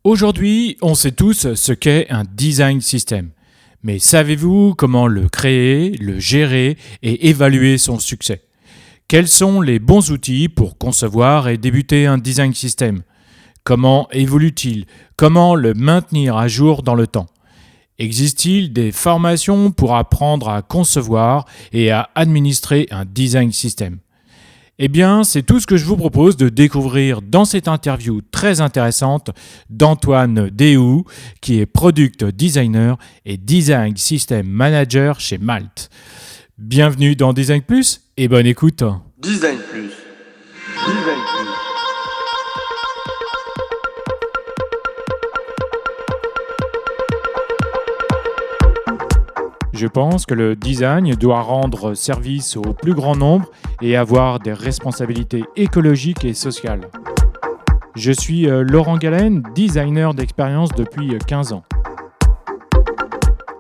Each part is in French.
Aujourd'hui, on sait tous ce qu'est un design system. Mais savez-vous comment le créer, le gérer et évaluer son succès? Quels sont les bons outils pour concevoir et débuter un design system? Comment évolue-t-il? Comment le maintenir à jour dans le temps? Existe-t-il des formations pour apprendre à concevoir et à administrer un design system? Eh bien, c'est tout ce que je vous propose de découvrir dans cette interview très intéressante d'Antoine Déhou, qui est Product Designer et Design System Manager chez Malte. Bienvenue dans Design Plus et bonne écoute. Design Plus. Design Plus. Je pense que le design doit rendre service au plus grand nombre et avoir des responsabilités écologiques et sociales. Je suis Laurent Galen, designer d'expérience depuis 15 ans.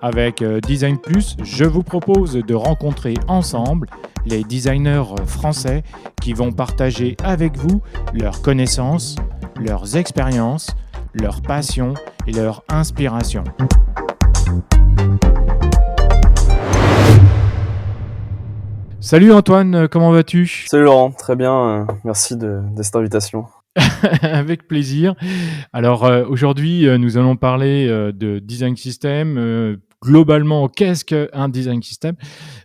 Avec Design Plus, je vous propose de rencontrer ensemble les designers français qui vont partager avec vous leurs connaissances, leurs expériences, leurs passions et leurs inspirations. Salut Antoine, comment vas-tu? Salut Laurent, très bien, merci de cette invitation. Avec plaisir. Alors aujourd'hui, nous allons parler de design system. Globalement, qu'est-ce qu'un design system?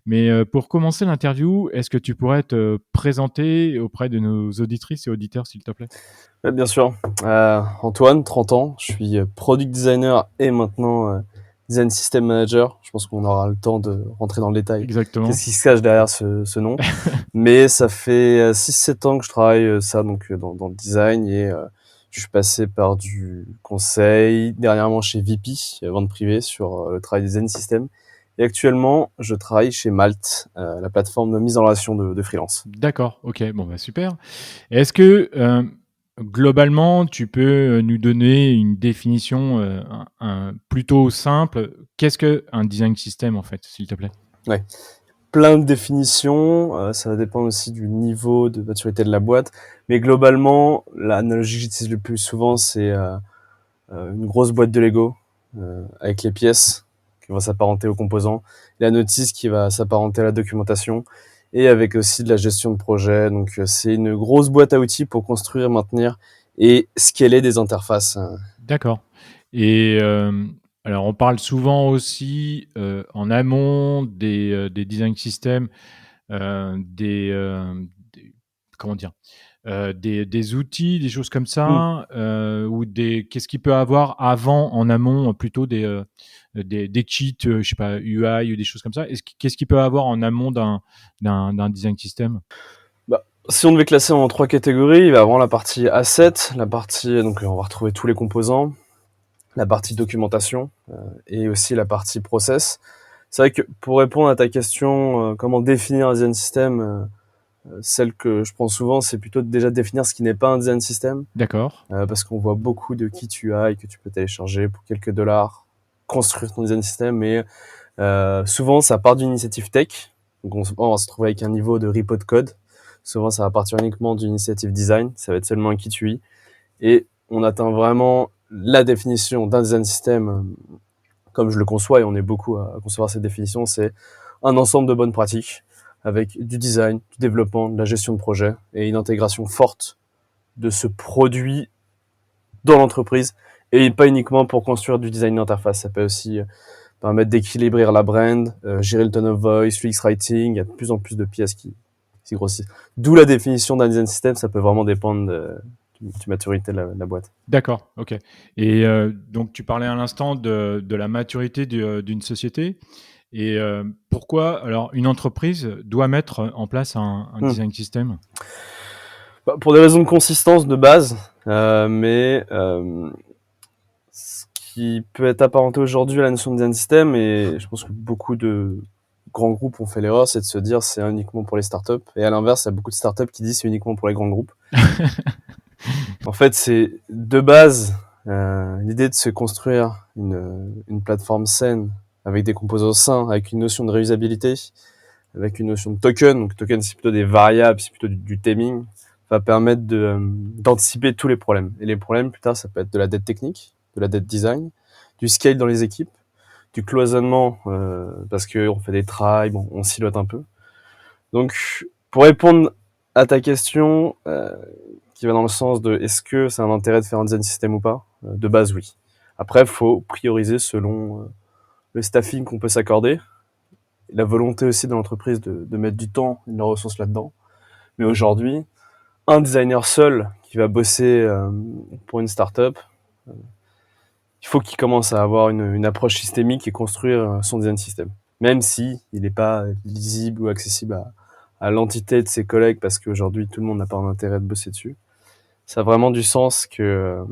Mais pour commencer l'interview, est-ce que tu pourrais te présenter auprès de nos auditrices et auditeurs, s'il te plaît? Ouais, bien sûr, Antoine, 30 ans, je suis product designer et maintenant design system manager. Je pense qu'on aura le temps de rentrer dans le détail. Exactement. Qu'est-ce qui se cache derrière ce nom? Mais ça fait 6-7 ans que je travaille dans le design et je suis passé par du conseil, dernièrement chez VP, vente privée, sur le travail design system. Et actuellement, je travaille chez Malte, la plateforme de mise en relation de freelance. D'accord, ok, bon bah super. Est-ce que globalement, tu peux nous donner une définition plutôt simple? Qu'est-ce qu'un design system en fait, s'il te plaît? Ouais. Plein de définitions, ça va dépendre aussi du niveau de maturité de la boîte. Mais globalement, l'analogie que j'utilise le plus souvent, c'est une grosse boîte de Lego avec les pièces qui vont s'apparenter aux composants, la notice qui va s'apparenter à la documentation et avec aussi de la gestion de projet. Donc c'est une grosse boîte à outils pour construire, maintenir et scaler des interfaces. D'accord. Et alors, on parle souvent aussi en amont des design systems, comment dire, des outils, des choses comme Hmm. ça, ou qu'est-ce qu'il peut avoir avant, en amont, plutôt des cheats, je sais pas, UI ou des choses comme ça. Qu'est-ce qu'il peut avoir en amont d'un design system? Bah, si on devait classer en 3 catégories, il va y avoir la partie asset, la partie, donc on va retrouver tous les composants, la partie documentation et aussi la partie process. C'est vrai que pour répondre à ta question, comment définir un design system, celle que je prends souvent, c'est plutôt déjà de définir ce qui n'est pas un design system, D'accord. parce qu'on voit beaucoup de kits UI que tu peux télécharger pour quelques dollars, construire ton design system, mais souvent ça part d'une initiative tech, donc on va se trouver avec un niveau de repo de code. Souvent ça va partir uniquement d'une initiative design, ça va être seulement un kit UI, et on atteint vraiment la définition d'un design system comme je le conçois, et on est beaucoup à concevoir cette définition, c'est un ensemble de bonnes pratiques avec du design, du développement, de la gestion de projet et une intégration forte de ce produit dans l'entreprise et pas uniquement pour construire du design d'interface. Ça peut aussi permettre d'équilibrer la brand, gérer le tone of voice, l'UX writing. Il y a de plus en plus de pièces qui grossissent. D'où la définition d'un design system, ça peut vraiment dépendre de maturité de la boîte. D'accord, ok. Et donc, tu parlais à l'instant de la maturité d'une société. Et pourquoi alors une entreprise doit mettre en place un design system? Bah, pour des raisons de consistance de base, mais ce qui peut être apparenté aujourd'hui à la notion de design system, et je pense que beaucoup de grands groupes ont fait l'erreur, c'est de se dire c'est uniquement pour les startups. Et à l'inverse, il y a beaucoup de startups qui disent c'est uniquement pour les grands groupes. En fait, c'est de base l'idée de se construire une plateforme saine avec des composants sains, avec une notion de réusabilité, avec une notion de token. Donc token, c'est plutôt des variables, c'est plutôt du theming. va permettre d'anticiper tous les problèmes. Et les problèmes, plus tard, ça peut être de la dette technique, de la dette design, du scale dans les équipes, du cloisonnement, parce qu'on fait des tries, bon, on silote un peu. Donc, pour répondre à ta question, qui va dans le sens de est-ce que c'est un intérêt de faire un design system ou pas, de base, oui. Après, il faut prioriser selon le staffing qu'on peut s'accorder, la volonté aussi de l'entreprise de mettre du temps et de la ressource là-dedans. Mais aujourd'hui, un designer seul qui va bosser pour une startup, il faut qu'il commence à avoir une approche systémique et construire son design system. Même si il n'est pas lisible ou accessible à l'entité de ses collègues, parce qu'aujourd'hui tout le monde n'a pas un intérêt de bosser dessus. Ça a vraiment du sens que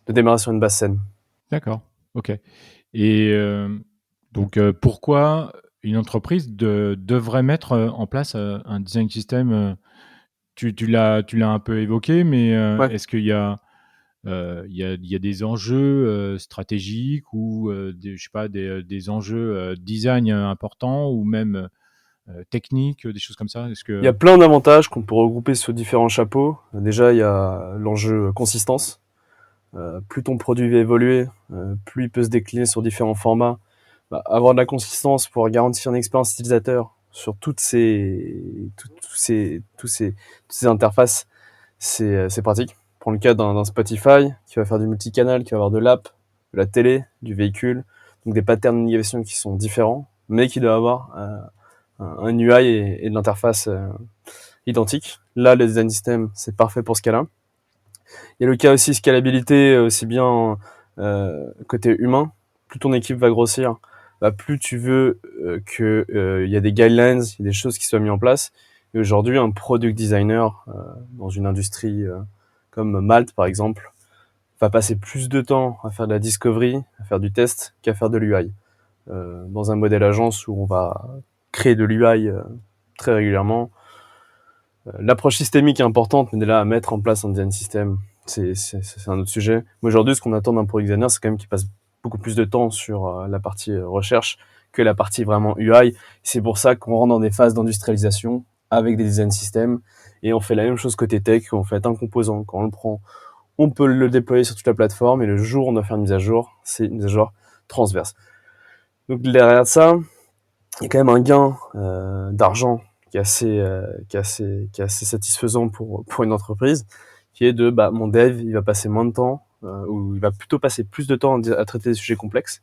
de démarrer sur une base saine. D'accord, ok. Et donc, pourquoi une entreprise devrait mettre en place un design system tu l'as un peu évoqué, mais Ouais. est-ce qu'il y a, il y a des enjeux stratégiques ou je sais pas, des enjeux design importants ou même techniques, des choses comme ça? Est-ce Il y a que... plein d'avantages qu'on peut regrouper sous différents chapeaux. Déjà, il y a l'enjeu consistance. Plus ton produit va évoluer, plus il peut se décliner sur différents formats. Avoir de la consistance pour garantir une expérience utilisateur sur toutes ces interfaces, c'est pratique. Prends le cas d'un Spotify qui va faire du multicanal, qui va avoir de l'app, de la télé, du véhicule, donc des patterns de navigation qui sont différents, mais qui doivent avoir un UI et de l'interface identique. Là, le design system, c'est parfait pour ce cas-là. Il y a le cas aussi scalabilité, aussi bien côté humain. Plus ton équipe va grossir, plus tu veux que il y a des guidelines, il y a des choses qui soient mises en place. Et aujourd'hui, un product designer dans une industrie comme Malte par exemple va passer plus de temps à faire de la discovery, à faire du test qu'à faire de l'UI. Dans un modèle agence où on va créer de l'UI très régulièrement, l'approche systémique est importante, mais de là à mettre en place un design system, c'est un autre sujet. Mais aujourd'hui, ce qu'on attend d'un product designer, c'est quand même qu'il passe beaucoup plus de temps sur la partie recherche que la partie vraiment UI. C'est pour ça qu'on rentre dans des phases d'industrialisation avec des design systems et on fait la même chose côté tech, où on fait un composant, quand on le prend, on peut le déployer sur toute la plateforme et le jour où on doit faire une mise à jour, c'est une mise à jour transverse. Donc derrière ça, il y a quand même un gain d'argent qui est assez satisfaisant pour une entreprise, qui est de mon dev, il va passer moins de temps, ou il va plutôt passer plus de temps à traiter des sujets complexes,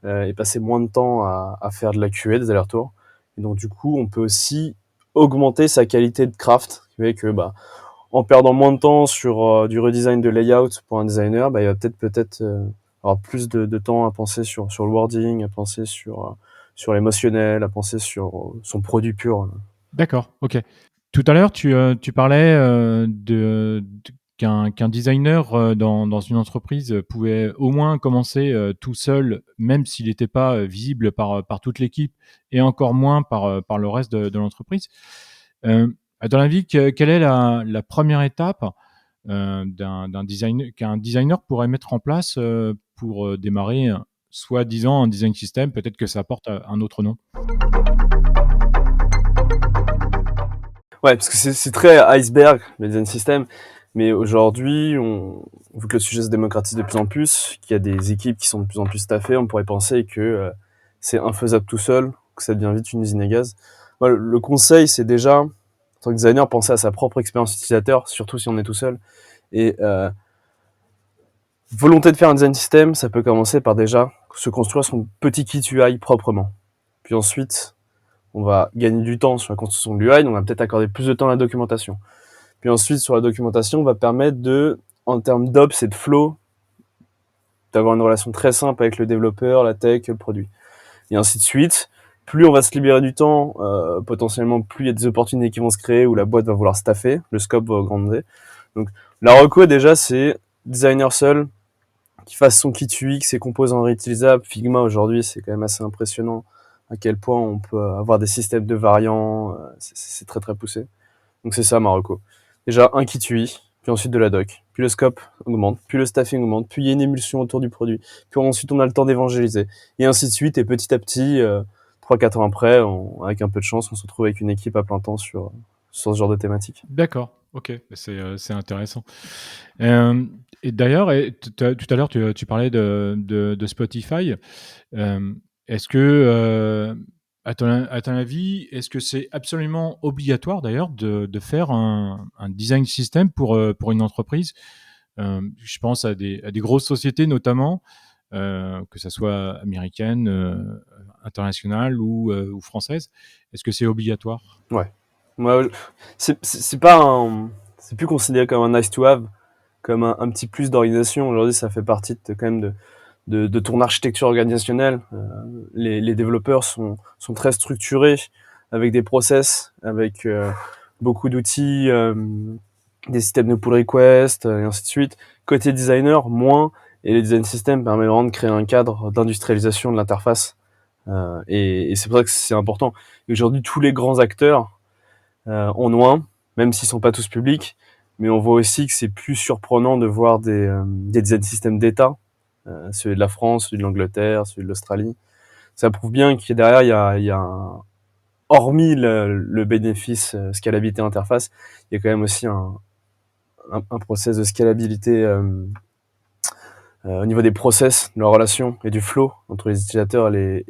et passer moins de temps à faire de la QA, des allers-retours. Et donc du coup, on peut aussi augmenter sa qualité de craft, qui fait que en perdant moins de temps sur du redesign de layout pour un designer, il va peut-être avoir plus de temps à penser sur le wording, à penser sur l'émotionnel, à penser sur son produit pur. D'accord, ok. Tout à l'heure, tu parlais qu'un designer dans une entreprise pouvait au moins commencer tout seul, même s'il n'était pas visible par toute l'équipe et encore moins par le reste de l'entreprise. À ton avis, quelle est la première étape qu'un designer pourrait mettre en place pour démarrer, soi-disant, un design system? Peut-être que ça porte un autre nom. Ouais, parce que c'est très iceberg, le design system. Mais aujourd'hui, vu que le sujet se démocratise de plus en plus, qu'il y a des équipes qui sont de plus en plus staffées, on pourrait penser que c'est infaisable tout seul, que ça devient vite une usine à gaz. Moi, le conseil, c'est déjà, en tant que designer, penser à sa propre expérience utilisateur, surtout si on est tout seul. Et volonté de faire un design system, ça peut commencer par déjà se construire son petit kit UI proprement. Puis ensuite, on va gagner du temps sur la construction de l'UI, donc on va peut-être accorder plus de temps à la documentation. Puis ensuite, sur la documentation, on va permettre en termes d'ops et de flow, d'avoir une relation très simple avec le développeur, la tech, le produit. Et ainsi de suite. Plus on va se libérer du temps, potentiellement, plus il y a des opportunités qui vont se créer où la boîte va vouloir staffer, le scope va augmenter. Donc, la reco, déjà, c'est designer seul, qui fasse son kit UX, ses composants réutilisables. Figma, aujourd'hui, c'est quand même assez impressionnant à quel point on peut avoir des systèmes de variants, c'est très très poussé. Donc c'est ça Marocco. Déjà un kit UI, puis ensuite de la doc, puis le scope augmente, puis le staffing augmente, puis il y a une émulsion autour du produit, puis ensuite on a le temps d'évangéliser, et ainsi de suite, et petit à petit, 3-4 ans après, avec un peu de chance, on se retrouve avec une équipe à plein temps sur sur ce genre de thématique. D'accord, ok, c'est intéressant. Euh, et d'ailleurs, tout à l'heure, tu parlais de Spotify. Euh, est-ce que, à ton avis, est-ce que c'est absolument obligatoire d'ailleurs de faire un design system pour une entreprise? Je pense à des grosses sociétés notamment, que ce soit américaines, internationales ou françaises. Est-ce que c'est obligatoire? Ouais. Moi, c'est pas c'est plus considéré comme un nice to have, comme un petit plus d'organisation. Aujourd'hui, ça fait partie quand même de ton architecture organisationnelle. Les développeurs sont très structurés avec des process, avec beaucoup d'outils, des systèmes de pull request et ainsi de suite. Côté designer, moins. Et les design systems permettent vraiment de créer un cadre d'industrialisation de l'interface. Et c'est pour ça que c'est important. Et aujourd'hui, tous les grands acteurs en ont un, même s'ils sont pas tous publics. Mais on voit aussi que c'est plus surprenant de voir des design systems d'État, celui de la France, celui de l'Angleterre, celui de l'Australie. Ça prouve bien qu'il y a derrière, il y a hormis le bénéfice scalabilité interface, il y a quand même aussi un process de scalabilité au niveau des process, de la relation et du flow entre les utilisateurs et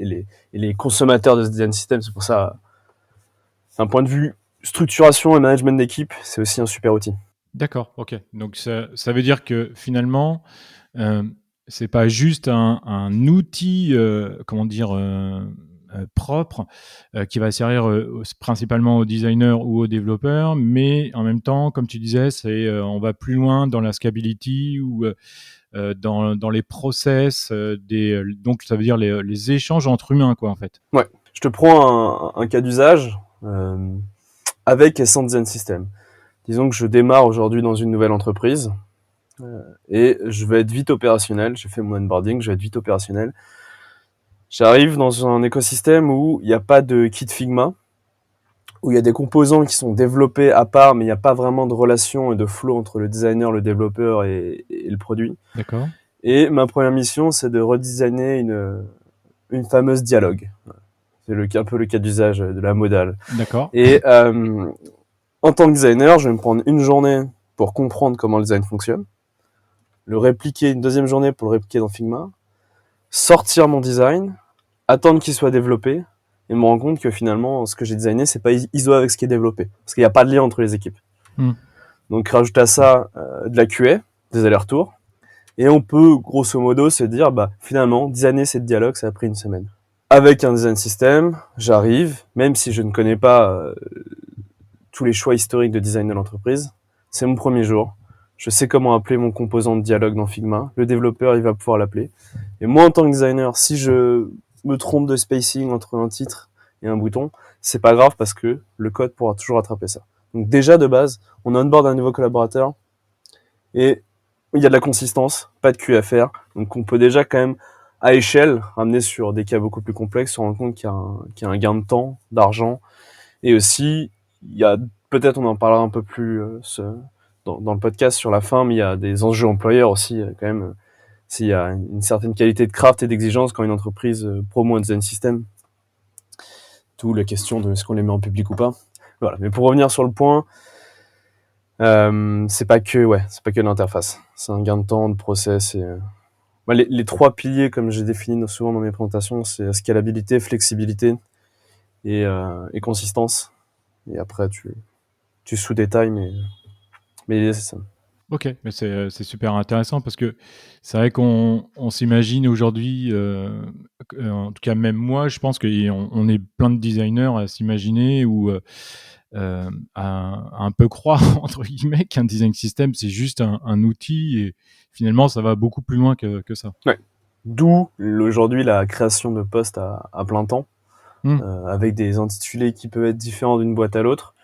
les consommateurs de ce design system. C'est pour ça, d'un point de vue structuration et management d'équipe, c'est aussi un super outil. D'accord, ok. Donc ça veut dire que finalement, euh, c'est pas juste un outil, comment dire, propre, qui va servir principalement aux designers ou aux développeurs, mais en même temps, comme tu disais, on va plus loin dans la scalability ou dans les process, donc ça veut dire les échanges entre humains, quoi, en fait. Ouais. Je te prends un cas d'usage avec et sans design system. Disons que je démarre aujourd'hui dans une nouvelle entreprise et je vais être vite opérationnel. J'ai fait mon onboarding, je vais être vite opérationnel. J'arrive dans un écosystème où il n'y a pas de kit Figma, où il y a des composants qui sont développés à part, mais il n'y a pas vraiment de relation et de flow entre le designer, le développeur et le produit. D'accord. Et ma première mission, c'est de redesigner une fameuse dialogue. C'est un peu le cas d'usage de la modale. D'accord. Et en tant que designer, je vais me prendre une journée pour comprendre comment le design fonctionne, le répliquer une deuxième journée pour le répliquer dans Figma, sortir mon design, attendre qu'il soit développé et me rendre compte que finalement, ce que j'ai designé, c'est pas ISO avec ce qui est développé. Parce qu'il n'y a pas de lien entre les équipes. Hmm. Donc, rajoute à ça de la QA, des allers-retours. Et on peut, grosso modo, se dire, bah, finalement, designer cette dialogue, ça a pris une semaine. Avec un design system, j'arrive, même si je ne connais pas tous les choix historiques de design de l'entreprise, c'est mon premier jour. Je sais comment appeler mon composant de dialogue dans Figma. Le développeur, il va pouvoir l'appeler. Et moi, en tant que designer, si je me trompe de spacing entre un titre et un bouton, c'est pas grave parce que le code pourra toujours attraper ça. Donc déjà, de base, on onboard un nouveau collaborateur et il y a de la consistance, pas de QA à faire. Donc on peut déjà quand même, à échelle, ramener sur des cas beaucoup plus complexes, se rendre compte qu'il y a un gain de temps, d'argent. Et aussi, il y a peut-être, on en parlera un peu plus dans le podcast sur la fin, mais il y a des enjeux employeurs aussi quand même. S'il y a une certaine qualité de craft et d'exigence quand une entreprise promeut un design system, d'où la question de est-ce qu'on les met en public ou pas. Voilà. Mais pour revenir sur le point, c'est pas que l'interface. C'est un gain de temps, de process. Et, les trois piliers, comme j'ai défini souvent dans mes présentations, c'est scalabilité, flexibilité et consistance. Et après, tu sous-détailles, mais l'idée, c'est ça. Ok, mais c'est super intéressant parce que c'est vrai qu'on s'imagine aujourd'hui, en tout cas même moi, je pense qu'on est plein de designers à s'imaginer ou à un peu croire, entre guillemets, qu'un design system, c'est juste un outil et finalement, ça va beaucoup plus loin que ça. Ouais. D'où aujourd'hui la création de postes à plein temps, Hmm. avec des intitulés qui peuvent être différents d'une boîte à l'autre.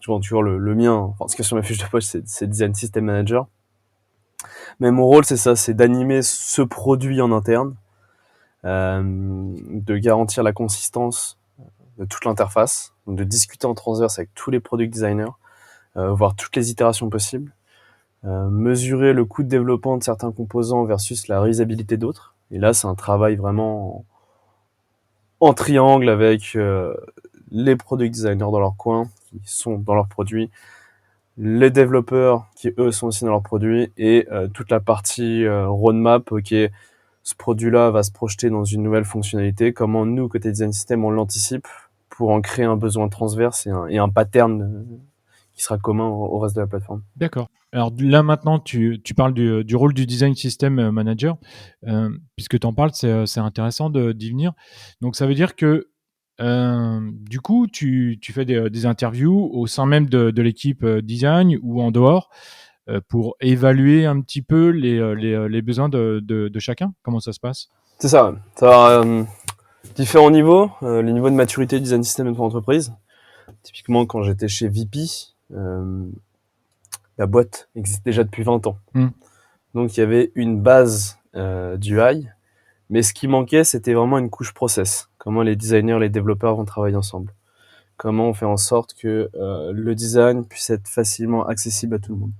Tu vois le mien, enfin, ce qu'il y a sur ma fiche de poste, c'est Design System Manager. Mais mon rôle, c'est ça, c'est d'animer ce produit en interne, de garantir la consistance de toute l'interface, donc de discuter en transverse avec tous les product designers, voir toutes les itérations possibles, mesurer le coût de développement de certains composants versus la réalisabilité d'autres. Et là, c'est un travail vraiment en triangle avec les product designers dans leur coin, qui sont dans leurs produits, les développeurs qui eux sont aussi dans leurs produits et toute la partie roadmap. Ok, ce produit-là va se projeter dans une nouvelle fonctionnalité. Comment nous, côté design system, on l'anticipe pour en créer un besoin transverse et un pattern qui sera commun au reste de la plateforme. D'accord. Alors là maintenant, tu parles du rôle du design system manager. Puisque tu en parles, c'est intéressant d'y venir. Donc ça veut dire que du coup, tu fais des interviews au sein même de l'équipe design ou en dehors pour évaluer un petit peu les besoins de chacun. Comment ça se passe? C'est ça. Ça différents niveaux. Les niveaux de maturité design system de ton entreprise. Typiquement, quand j'étais chez VP, la boîte existe déjà depuis 20 ans. Donc, il y avait une base d'UI, mais ce qui manquait, c'était vraiment une couche process. Comment les designers, les développeurs vont travailler ensemble. Comment on fait en sorte que le design puisse être facilement accessible à tout le monde.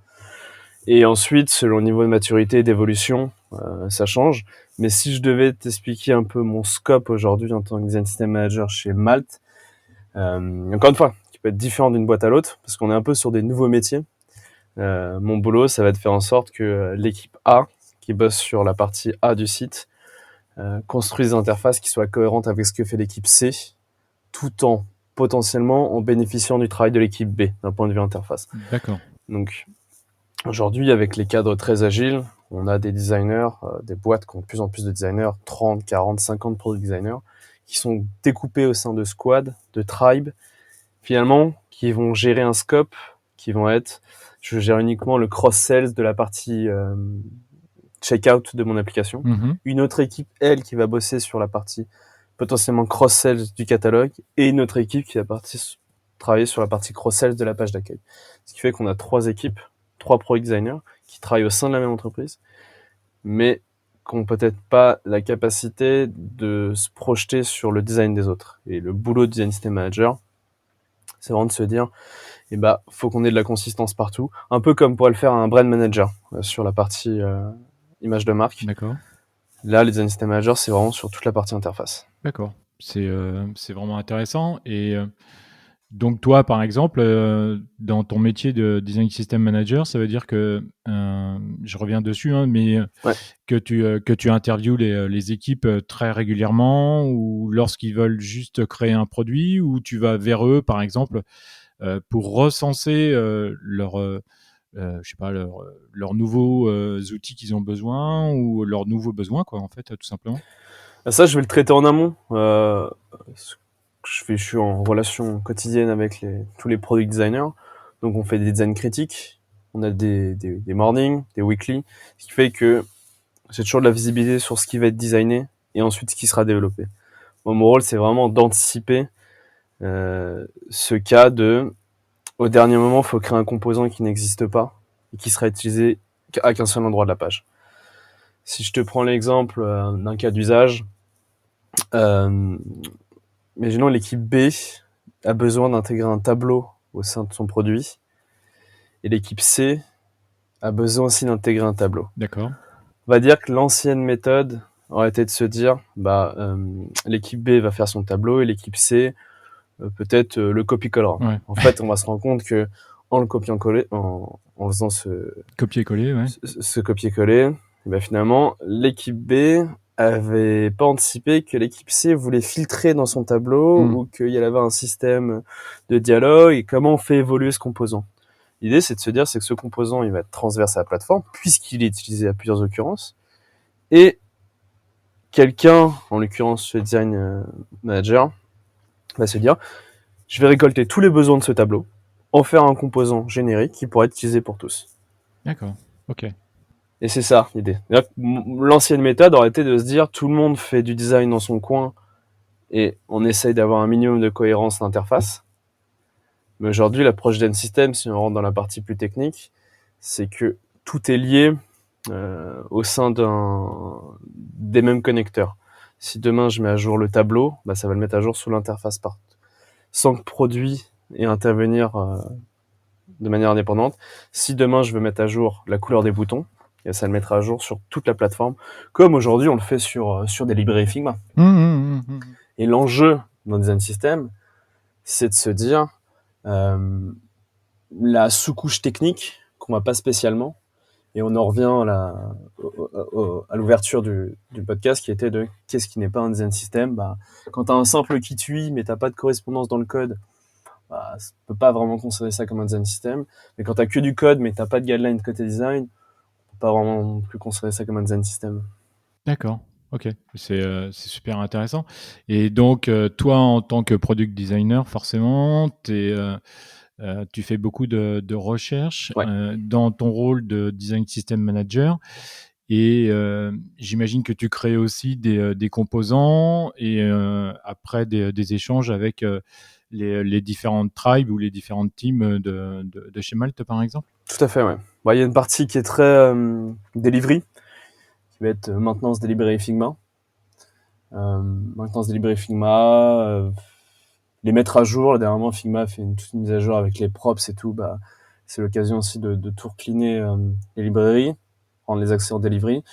Et ensuite, selon le niveau de maturité et d'évolution, ça change. Mais si je devais t'expliquer un peu mon scope aujourd'hui en tant que design system manager chez Malt, encore une fois, qui peut être différent d'une boîte à l'autre, parce qu'on est un peu sur des nouveaux métiers. Mon boulot, ça va être de faire en sorte que l'équipe A, qui bosse sur la partie A du site, construise des interfaces qui soient cohérentes avec ce que fait l'équipe C, tout en potentiellement en bénéficiant du travail de l'équipe B, d'un point de vue interface. D'accord. Donc, aujourd'hui, avec les cadres très agiles, on a des designers, des boîtes qui ont de plus en plus de designers, 30, 40, 50 product designers, qui sont découpés au sein de squads, de tribes, finalement, qui vont gérer un scope, qui vont être, je gère uniquement le cross-sales de la partie checkout de mon application. Une autre équipe, elle, qui va bosser sur la partie potentiellement cross-sales du catalogue, et une autre équipe qui va travailler sur la partie cross-sales de la page d'accueil. Ce qui fait qu'on a 3 équipes, 3 product designers qui travaillent au sein de la même entreprise, mais qui n'ont peut-être pas la capacité de se projeter sur le design des autres. Et le boulot de design system manager, c'est vraiment de se dire, faut qu'on ait de la consistance partout, un peu comme pourrait le faire un brand manager sur la partie image de marque. D'accord. Là, les design system managers, c'est vraiment sur toute la partie interface. D'accord. C'est vraiment intéressant. Et donc toi, par exemple, dans ton métier de design system manager, ça veut dire que, je reviens dessus, hein, mais Ouais. que tu interviews les équipes très régulièrement, ou lorsqu'ils veulent juste créer un produit, ou tu vas vers eux, par exemple, pour recenser je sais pas, leurs nouveaux outils qu'ils ont besoin, ou leurs nouveaux besoins, quoi, en fait, tout simplement. Ça, je vais le traiter en amont. Je suis en relation quotidienne avec tous les product designers. Donc, on fait des designs critiques. On a des mornings, des weekly. Ce qui fait que j'ai toujours de la visibilité sur ce qui va être designé et ensuite ce qui sera développé. Moi, mon rôle, c'est vraiment d'anticiper ce cas au dernier moment, il faut créer un composant qui n'existe pas et qui sera utilisé à qu'un seul endroit de la page. Si je te prends l'exemple d'un cas d'usage, imaginons l'équipe B a besoin d'intégrer un tableau au sein de son produit et l'équipe C a besoin aussi d'intégrer un tableau. D'accord. On va dire que l'ancienne méthode aurait été de se dire l'équipe B va faire son tableau et l'équipe C peut-être le copie-collera. Ouais. En fait, on va se rendre compte que en le copiant-coller, en faisant Copier-coller, ouais. ce copier-coller, finalement, l'équipe B avait pas anticipé que l'équipe C voulait filtrer dans son tableau ou qu'il y avait un système de dialogue et comment on fait évoluer ce composant. L'idée, c'est de se dire, c'est que ce composant, il va être transverse à la plateforme puisqu'il est utilisé à plusieurs occurrences et quelqu'un, en l'occurrence ce design manager, va se dire, je vais récolter tous les besoins de ce tableau, en faire un composant générique qui pourrait être utilisé pour tous. D'accord, ok. Et c'est ça l'idée. L'ancienne méthode aurait été de se dire tout le monde fait du design dans son coin et on essaye d'avoir un minimum de cohérence d'interface. Mais aujourd'hui, l'approche d'un système, si on rentre dans la partie plus technique, c'est que tout est lié au sein des mêmes connecteurs. Si demain je mets à jour le tableau, ça va le mettre à jour sous l'interface part, sans que produit ait à intervenir de manière indépendante. Si demain je veux mettre à jour la couleur des boutons, et ça le mettra à jour sur toute la plateforme, comme aujourd'hui on le fait sur des librairies Figma. Et l'enjeu dans Design System, c'est de se dire, Euh, la sous-couche technique qu'on voit pas spécialement. Et on en revient à l'ouverture du podcast qui était de qu'est-ce qui n'est pas un design system. Bah, quand tu as un simple kit UI mais tu n'as pas de correspondance dans le code, bah, tu peux pas vraiment considérer ça comme un design system. Mais quand tu as que du code mais tu n'as pas de guideline côté design, on peut pas vraiment non plus considérer ça comme un design system. D'accord, ok. C'est super intéressant. Et donc, toi, en tant que product designer, forcément, tu fais beaucoup de recherches Ouais, dans ton rôle de design system manager. Et j'imagine que tu crées aussi des composants et après des échanges avec les différentes tribes ou les différentes teams de chez Malte, par exemple. tout à fait, ouais. Bah, y a une partie qui est très delivery, qui va être maintenance delivery Figma. Maintenance delivery Figma, les mettre à jour. Dernièrement, Figma a fait toute une mise à jour avec les props et tout. Bah, c'est l'occasion aussi de tout recliner les librairies, rendre les accès en delivery,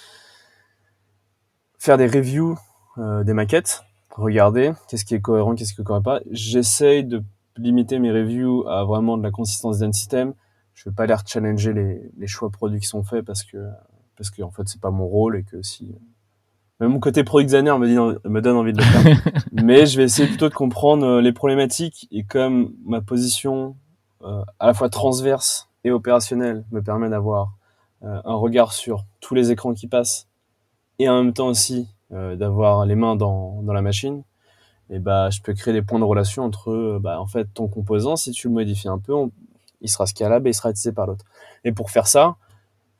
faire des reviews des maquettes, regarder qu'est-ce qui est cohérent, qu'est-ce qui est cohérent pas. J'essaye de limiter mes reviews à vraiment de la consistance design system. Je veux pas aller challenger les choix produits qui sont faits parce que en fait c'est pas mon rôle et que si même mon côté product designer me donne envie de le faire. Mais je vais essayer plutôt de comprendre les problématiques et comme ma position à la fois transverse et opérationnelle me permet d'avoir un regard sur tous les écrans qui passent et en même temps aussi d'avoir les mains dans la machine, et bah je peux créer des points de relation entre bah en fait ton composant si tu le modifies un peu, il sera scalable et il sera utilisé par l'autre. Et pour faire ça,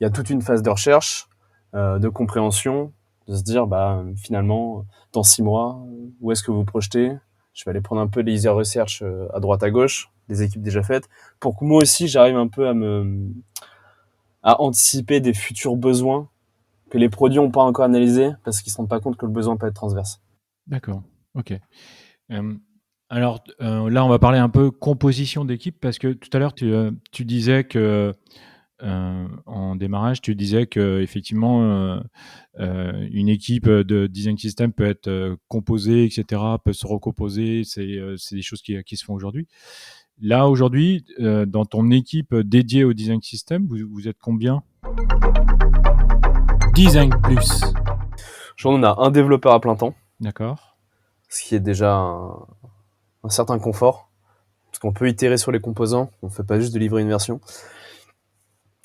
il y a toute une phase de recherche, de compréhension, de se dire bah finalement dans 6 mois où est-ce que vous projetez. Je vais aller prendre un peu les user research à droite à gauche, des équipes déjà faites, pour que moi aussi j'arrive un peu à anticiper des futurs besoins que les produits n'ont pas encore analysés parce qu'ils ne se rendent pas compte que le besoin peut être transverse. D'accord, ok. Euh, alors là, on va parler un peu composition d'équipe parce que tout à l'heure, tu disais que en démarrage, tu disais que effectivement, une équipe de design system peut être composée, etc., peut se recomposer. C'est des choses qui se font aujourd'hui. Là, aujourd'hui, dans ton équipe dédiée au design system, vous êtes combien? Design plus. Aujourd'hui, on a un développeur à plein temps, D'accord. ce qui est déjà un certain confort, parce qu'on peut itérer sur les composants, on ne fait pas juste de livrer une version.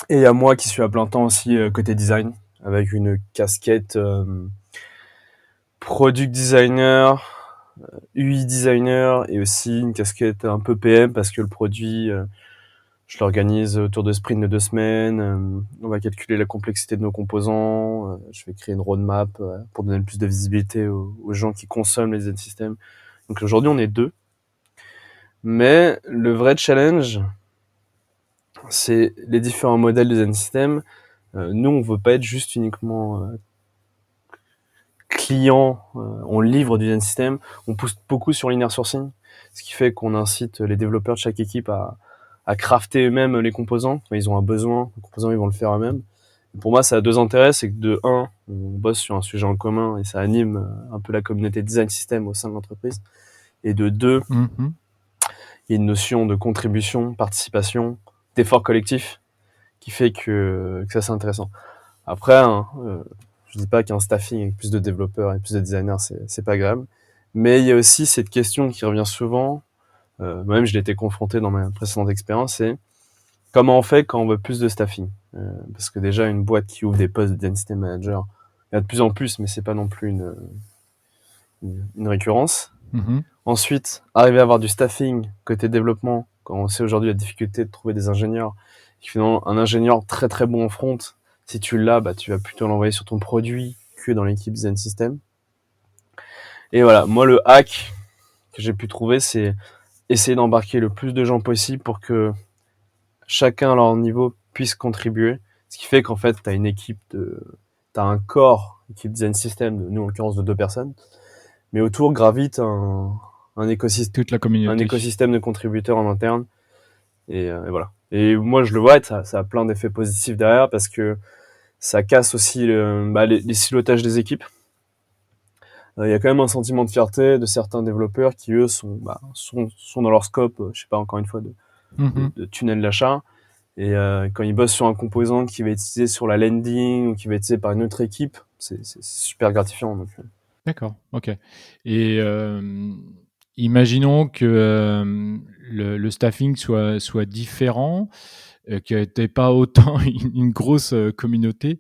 Et il y a moi qui suis à plein temps aussi côté design, avec une casquette product designer, UI designer, et aussi une casquette un peu PM, parce que le produit, je l'organise autour de sprints de 2 semaines, on va calculer la complexité de nos composants, je vais créer une roadmap pour donner plus de visibilité aux gens qui consomment les design systems. Donc aujourd'hui, on est 2. Mais le vrai challenge, c'est les différents modèles de design system. Nous, on veut pas être juste uniquement client, on livre du design system. On pousse beaucoup sur l'inner sourcing, ce qui fait qu'on incite les développeurs de chaque équipe à crafter eux-mêmes les composants. Quand ils ont un besoin, les composants, ils vont le faire eux-mêmes. Et pour moi, ça a 2 intérêts. C'est que de un, on bosse sur un sujet en commun et ça anime un peu la communauté design system au sein de l'entreprise. Et de deux, Mhm. il y a une notion de contribution, participation, d'effort collectif qui fait que ça c'est intéressant. Après, hein, je dis pas qu'un staffing avec plus de développeurs et plus de designers c'est pas grave, mais il y a aussi cette question qui revient souvent. Moi-même, je l'ai été confronté dans ma précédente expérience. C'est comment on fait quand on veut plus de staffing, parce que déjà une boîte qui ouvre des postes de design system manager, il y a de plus en plus, mais c'est pas non plus une récurrence. Mhm. Ensuite, arriver à avoir du staffing côté développement, quand on sait aujourd'hui la difficulté de trouver des ingénieurs, finalement, un ingénieur très très bon en front, si tu l'as, bah, tu vas plutôt l'envoyer sur ton produit que dans l'équipe design system. Et voilà, moi le hack que j'ai pu trouver, c'est essayer d'embarquer le plus de gens possible pour que chacun à leur niveau puisse contribuer. Ce qui fait qu'en fait, t'as un corps, équipe design system, nous en l'occurrence de 2 personnes, mais autour gravite un écosystème Toute la un communauté. écosystème de contributeurs en interne. Et voilà. Et moi, je le vois, ça a plein d'effets positifs derrière parce que ça casse aussi les silotages des équipes. y a quand même un sentiment de fierté de certains développeurs qui, eux, sont dans leur scope, je sais pas, encore une fois, de tunnel d'achat. Et quand ils bossent sur un composant qui va être utilisé sur la landing ou qui va être utilisé par une autre équipe, c'est super gratifiant. Donc. D'accord, ok. Et imaginons que le staffing soit différent, que tu pas autant une grosse communauté.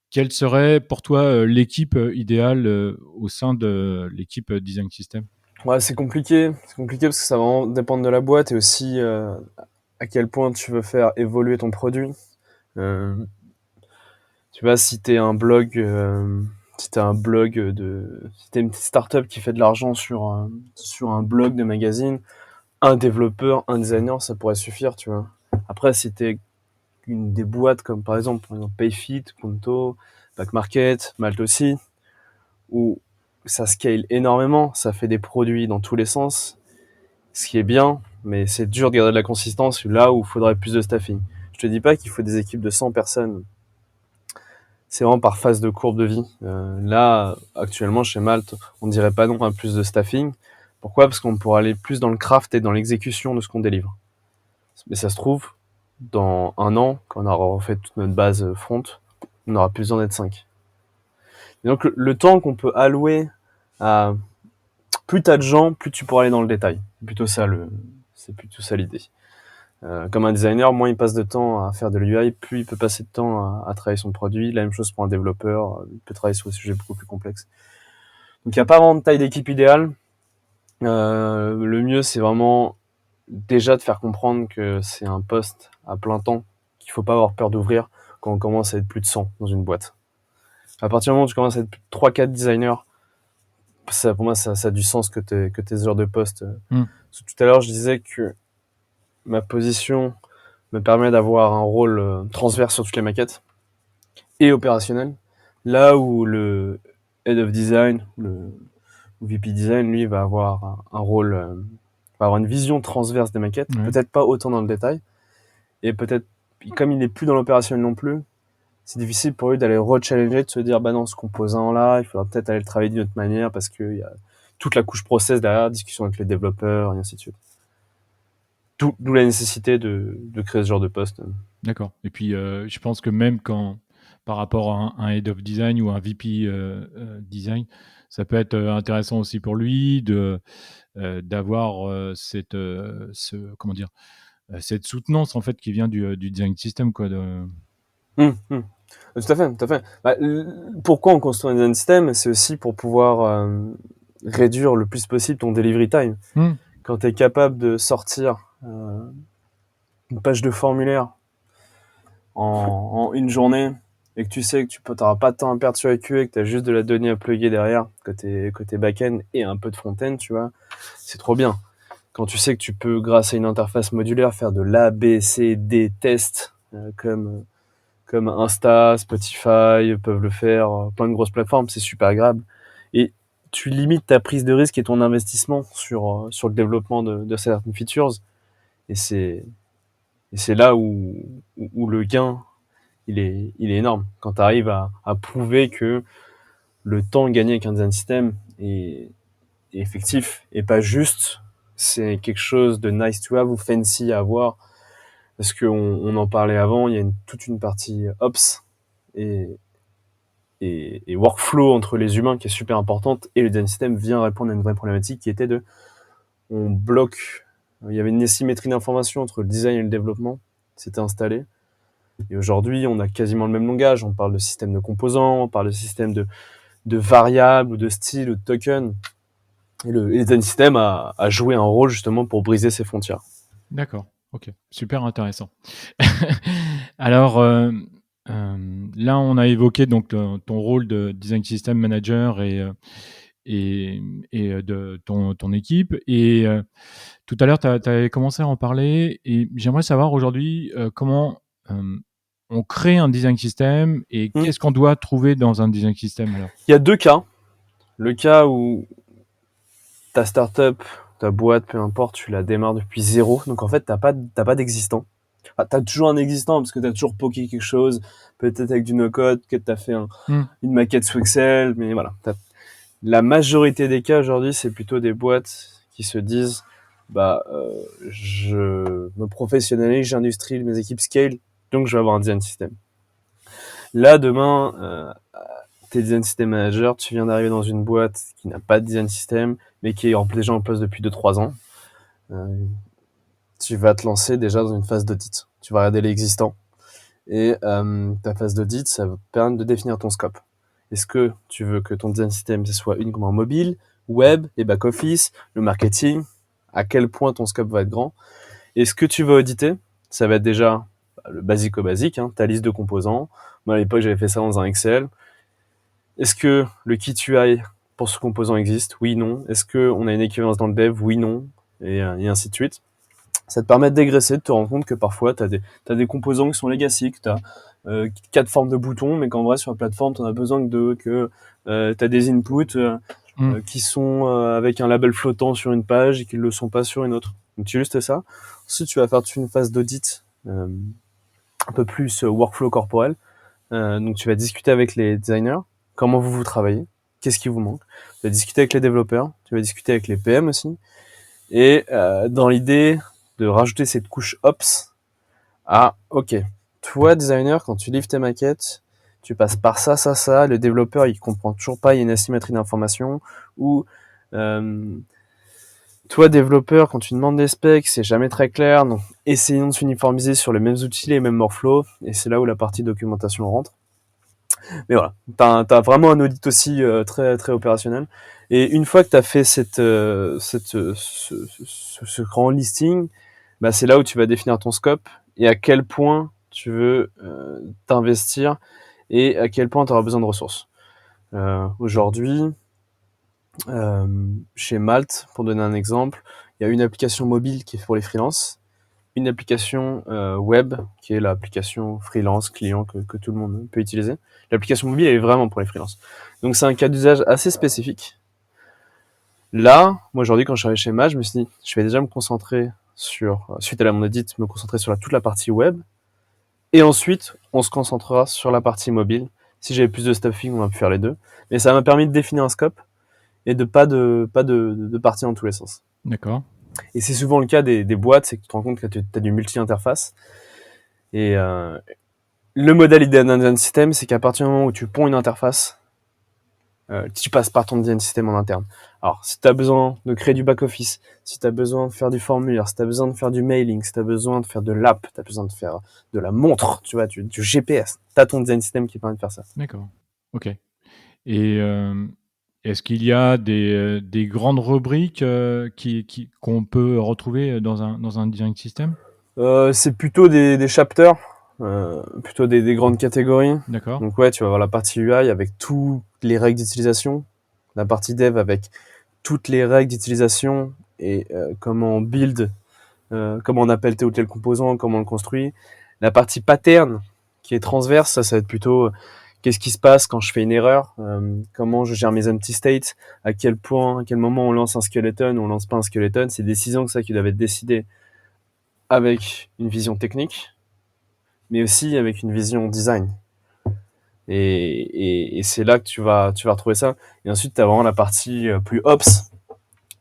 Quelle serait pour toi l'équipe idéale au sein de l'équipe Design System? Ouais, c'est compliqué. C'est compliqué parce que ça va vraiment dépendre de la boîte et aussi à quel point tu veux faire évoluer ton produit. Euh, Tu vois, si t'es un blog, si t'es un blog si t'es une petite startup qui fait de l'argent sur un blog de magazine, un développeur, un designer, ça pourrait suffire, tu vois. Après, si t'es des boîtes comme par exemple Payfit, Punto, Back Market, Malte aussi, où ça scale énormément, ça fait des produits dans tous les sens, ce qui est bien, mais c'est dur de garder de la consistance là où il faudrait plus de staffing. Je te dis pas qu'il faut des équipes de 100 personnes. C'est vraiment par phase de courbe de vie. Là, actuellement, chez Malte, on dirait pas non à plus de staffing. Pourquoi? Parce qu'on pourra aller plus dans le craft et dans l'exécution de ce qu'on délivre. Mais ça se trouve, dans un an, quand on aura refait toute notre base front, on aura plus besoin d'être 5. Et donc, le temps qu'on peut allouer à plus t'as de gens, plus tu pourras aller dans le détail. C'est plutôt ça l'idée. Comme un designer, moins il passe de temps à faire de l'UI, plus il peut passer de temps à travailler son produit. La même chose pour un développeur, il peut travailler sur des sujets beaucoup plus complexes. Donc il n'y a pas vraiment de taille d'équipe idéale. Le mieux, c'est vraiment déjà de faire comprendre que c'est un poste à plein temps, qu'il faut pas avoir peur d'ouvrir quand on commence à être plus de 100 dans une boîte. À partir du moment où tu commences à être plus de 3-4 designers, pour moi, ça a du sens que tes heures de poste. Tout à l'heure, je disais que ma position me permet d'avoir un rôle transverse sur toutes les maquettes et opérationnel. Là où le Head of Design, le VP Design, lui, va avoir un rôle, va avoir une vision transverse des maquettes, peut-être pas autant dans le détail, et peut-être, comme il n'est plus dans l'opérationnel non plus, c'est difficile pour lui d'aller re-challenger, de se dire, bah non, ce composant-là, il faudra peut-être aller le travailler d'une autre manière parce qu'il y a toute la couche process derrière, discussion avec les développeurs, et ainsi de suite. D'où la nécessité de créer ce genre de poste. D'accord. Et puis, je pense que même quand, par rapport à un Head of Design ou un VP Design, ça peut être intéressant aussi pour lui d'avoir comment dire, cette soutenance en fait qui vient du design system, quoi. Tout à fait, tout à fait. Bah, pourquoi on construit un design system? C'est aussi pour pouvoir réduire le plus possible ton delivery time. Quand tu es capable de sortir une page de formulaire en une journée et que tu sais que tu n'auras pas de temps à perdre sur la QA et que tu as juste de la donnée à plugger derrière côté back-end et un peu de front-end, tu vois, c'est trop bien. Quand tu sais que tu peux, grâce à une interface modulaire, faire de l'A, B, C, D tests comme Insta, Spotify peuvent le faire, plein de grosses plateformes, c'est super agréable. Et tu limites ta prise de risque et ton investissement sur le développement de certaines features. Et c'est là où le gain, il est énorme. Quand tu arrives à prouver que le temps gagné avec un design system est effectif et pas juste, c'est quelque chose de nice to have ou fancy à avoir. Parce qu'on en parlait avant, il y a toute une partie ops et workflow entre les humains qui est super importante, et le design system vient répondre à une vraie problématique qui était on bloque, il y avait une asymétrie d'information entre le design et le développement, c'était installé, et aujourd'hui on a quasiment le même langage, on parle de système de composants, on parle de système de variables ou de styles ou de tokens, et le design system a joué un rôle justement pour briser ces frontières. D'accord, ok, super intéressant. Alors, là, on a évoqué donc ton rôle de design system manager et de ton équipe. Et tout à l'heure, tu avais commencé à en parler. Et j'aimerais savoir aujourd'hui comment on crée un design system et qu'est-ce qu'on doit trouver dans un design system alors? Il y a deux cas. Le cas où ta startup, ta boîte, peu importe, tu la démarres depuis zéro. Donc en fait, t'as pas d'existant. Ah, t'as toujours un existant parce que t'as toujours poké quelque chose, peut-être avec du no-code, que t'as fait une maquette sous Excel, mais voilà. La majorité des cas aujourd'hui, c'est plutôt des boîtes qui se disent je me professionnalise, j'industrialise mes équipes scale, donc je vais avoir un design system. Là, demain, t'es design system manager, tu viens d'arriver dans une boîte qui n'a pas de design system, mais qui est déjà en place depuis 2-3 ans. Tu vas te lancer déjà dans une phase d'audit. Tu vas regarder l'existant. Et ta phase d'audit, ça va permettre de définir ton scope. Est-ce que tu veux que ton design system soit uniquement mobile, web, et back-office, le marketing? À quel point ton scope va être grand? Et ce que tu veux auditer, ça va être déjà le basique, ta liste de composants. Moi, à l'époque, j'avais fait ça dans un Excel. Est-ce que le key UI pour ce composant existe? Oui, non. Est-ce qu'on a une équivalence dans le dev? Oui, non. Et ainsi de suite. Ça te permet de dégraisser, de te rendre compte que parfois, tu as des composants qui sont legacy, que tu as 4 formes de boutons, mais qu'en vrai, sur la plateforme, tu en as besoin que 2, que tu as des inputs qui sont avec un label flottant sur une page et qui ne le sont pas sur une autre. Donc, tu illustres ça. Ensuite, tu vas faire toute une phase d'audit un peu plus workflow corporel. Donc, tu vas discuter avec les designers, comment vous travaillez, qu'est-ce qui vous manque. Tu vas discuter avec les développeurs, tu vas discuter avec les PM aussi. Et dans l'idée de rajouter cette couche Ops, ok, toi designer, quand tu livres tes maquettes, tu passes par ça, le développeur il comprend toujours pas, il y a une asymétrie d'information, ou toi développeur, quand tu demandes des specs, c'est jamais très clair, donc essayons de s'uniformiser sur les mêmes outils, les mêmes workflows, et c'est là où la partie documentation rentre. Mais voilà, t'as vraiment un audit aussi très très opérationnel. Et une fois que t'as fait ce grand listing, bah c'est là où tu vas définir ton scope et à quel point tu veux t'investir et à quel point tu auras besoin de ressources. Aujourd'hui, chez Malte, pour donner un exemple, il y a une application mobile qui est pour les freelances, une application web qui est l'application freelance client que tout le monde peut utiliser. L'application mobile elle est vraiment pour les freelances. Donc c'est un cas d'usage assez spécifique. Là, moi aujourd'hui quand je suis arrivé chez Maj, je me suis dit je vais déjà me concentrer sur, suite à mon audit, me concentrer sur toute la partie web. Et ensuite, on se concentrera sur la partie mobile. Si j'avais plus de stuffing, on va faire les deux. Mais ça m'a permis de définir un scope et de pas de partir dans tous les sens. D'accord. Et c'est souvent le cas des boîtes, c'est que tu te rends compte que tu as du multi-interface. Et le modèle idéal d'un design system, c'est qu'à partir du moment où tu ponds une interface, tu passes par ton design system en interne. Alors, si tu as besoin de créer du back-office, si tu as besoin de faire du formulaire, si tu as besoin de faire du mailing, si tu as besoin de faire de l'app, tu as besoin de faire de la montre, tu vois, du GPS, tu as ton design system qui permet de faire ça. D'accord. Ok. Et est-ce qu'il y a des grandes rubriques qu'on peut retrouver dans un design system? C'est plutôt des chapters, plutôt des grandes catégories. D'accord. Donc ouais, tu vas avoir la partie UI avec toutes les règles d'utilisation, la partie dev avec toutes les règles d'utilisation et comment on build, comment on appelle tel ou tel composant, comment on le construit. La partie pattern qui est transverse, ça va être plutôt qu'est-ce qui se passe quand je fais une erreur, comment je gère mes empty states, à quel moment on lance un skeleton ou on lance pas un skeleton. C'est des décisions que ça qui doivent être décidées avec une vision technique, mais aussi avec une vision design. Et c'est là que tu vas retrouver ça. Et ensuite, tu as vraiment la partie plus ops,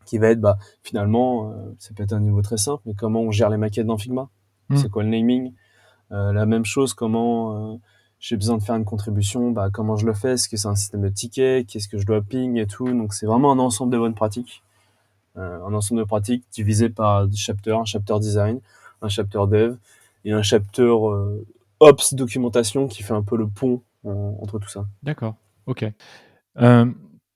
qui va être, finalement, ça peut être un niveau très simple, mais comment on gère les maquettes dans Figma? C'est quoi le naming? La même chose, comment j'ai besoin de faire une contribution, comment je le fais? Est-ce que c'est un système de tickets? Qu'est-ce que je dois ping et tout? Donc, c'est vraiment un ensemble de bonnes pratiques. Un ensemble de pratiques divisé par des chapters, un chapter design, un chapter dev et un chapter ops documentation qui fait un peu le pont entre tout ça. D'accord. Ok.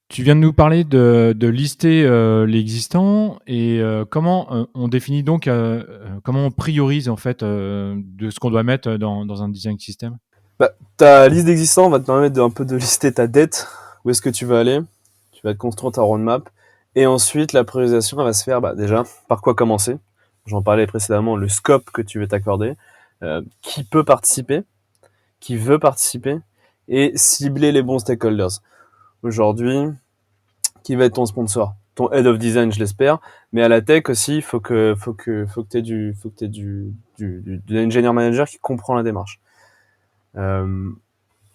Tu viens de nous parler de lister l'existant et comment on définit donc, comment on priorise en fait de ce qu'on doit mettre dans un design system? Ta liste d'existants va te permettre un peu de lister ta dette, où est-ce que tu veux aller, tu vas te construire ta roadmap, et ensuite la priorisation elle va se faire déjà par quoi commencer. J'en parlais précédemment, le scope que tu veux t'accorder, qui peut participer, qui veut participer, et cibler les bons stakeholders. Aujourd'hui, qui va être ton sponsor? Ton head of design, je l'espère, mais à la tech aussi, il faut que t'aies de l'engineer manager qui comprend la démarche.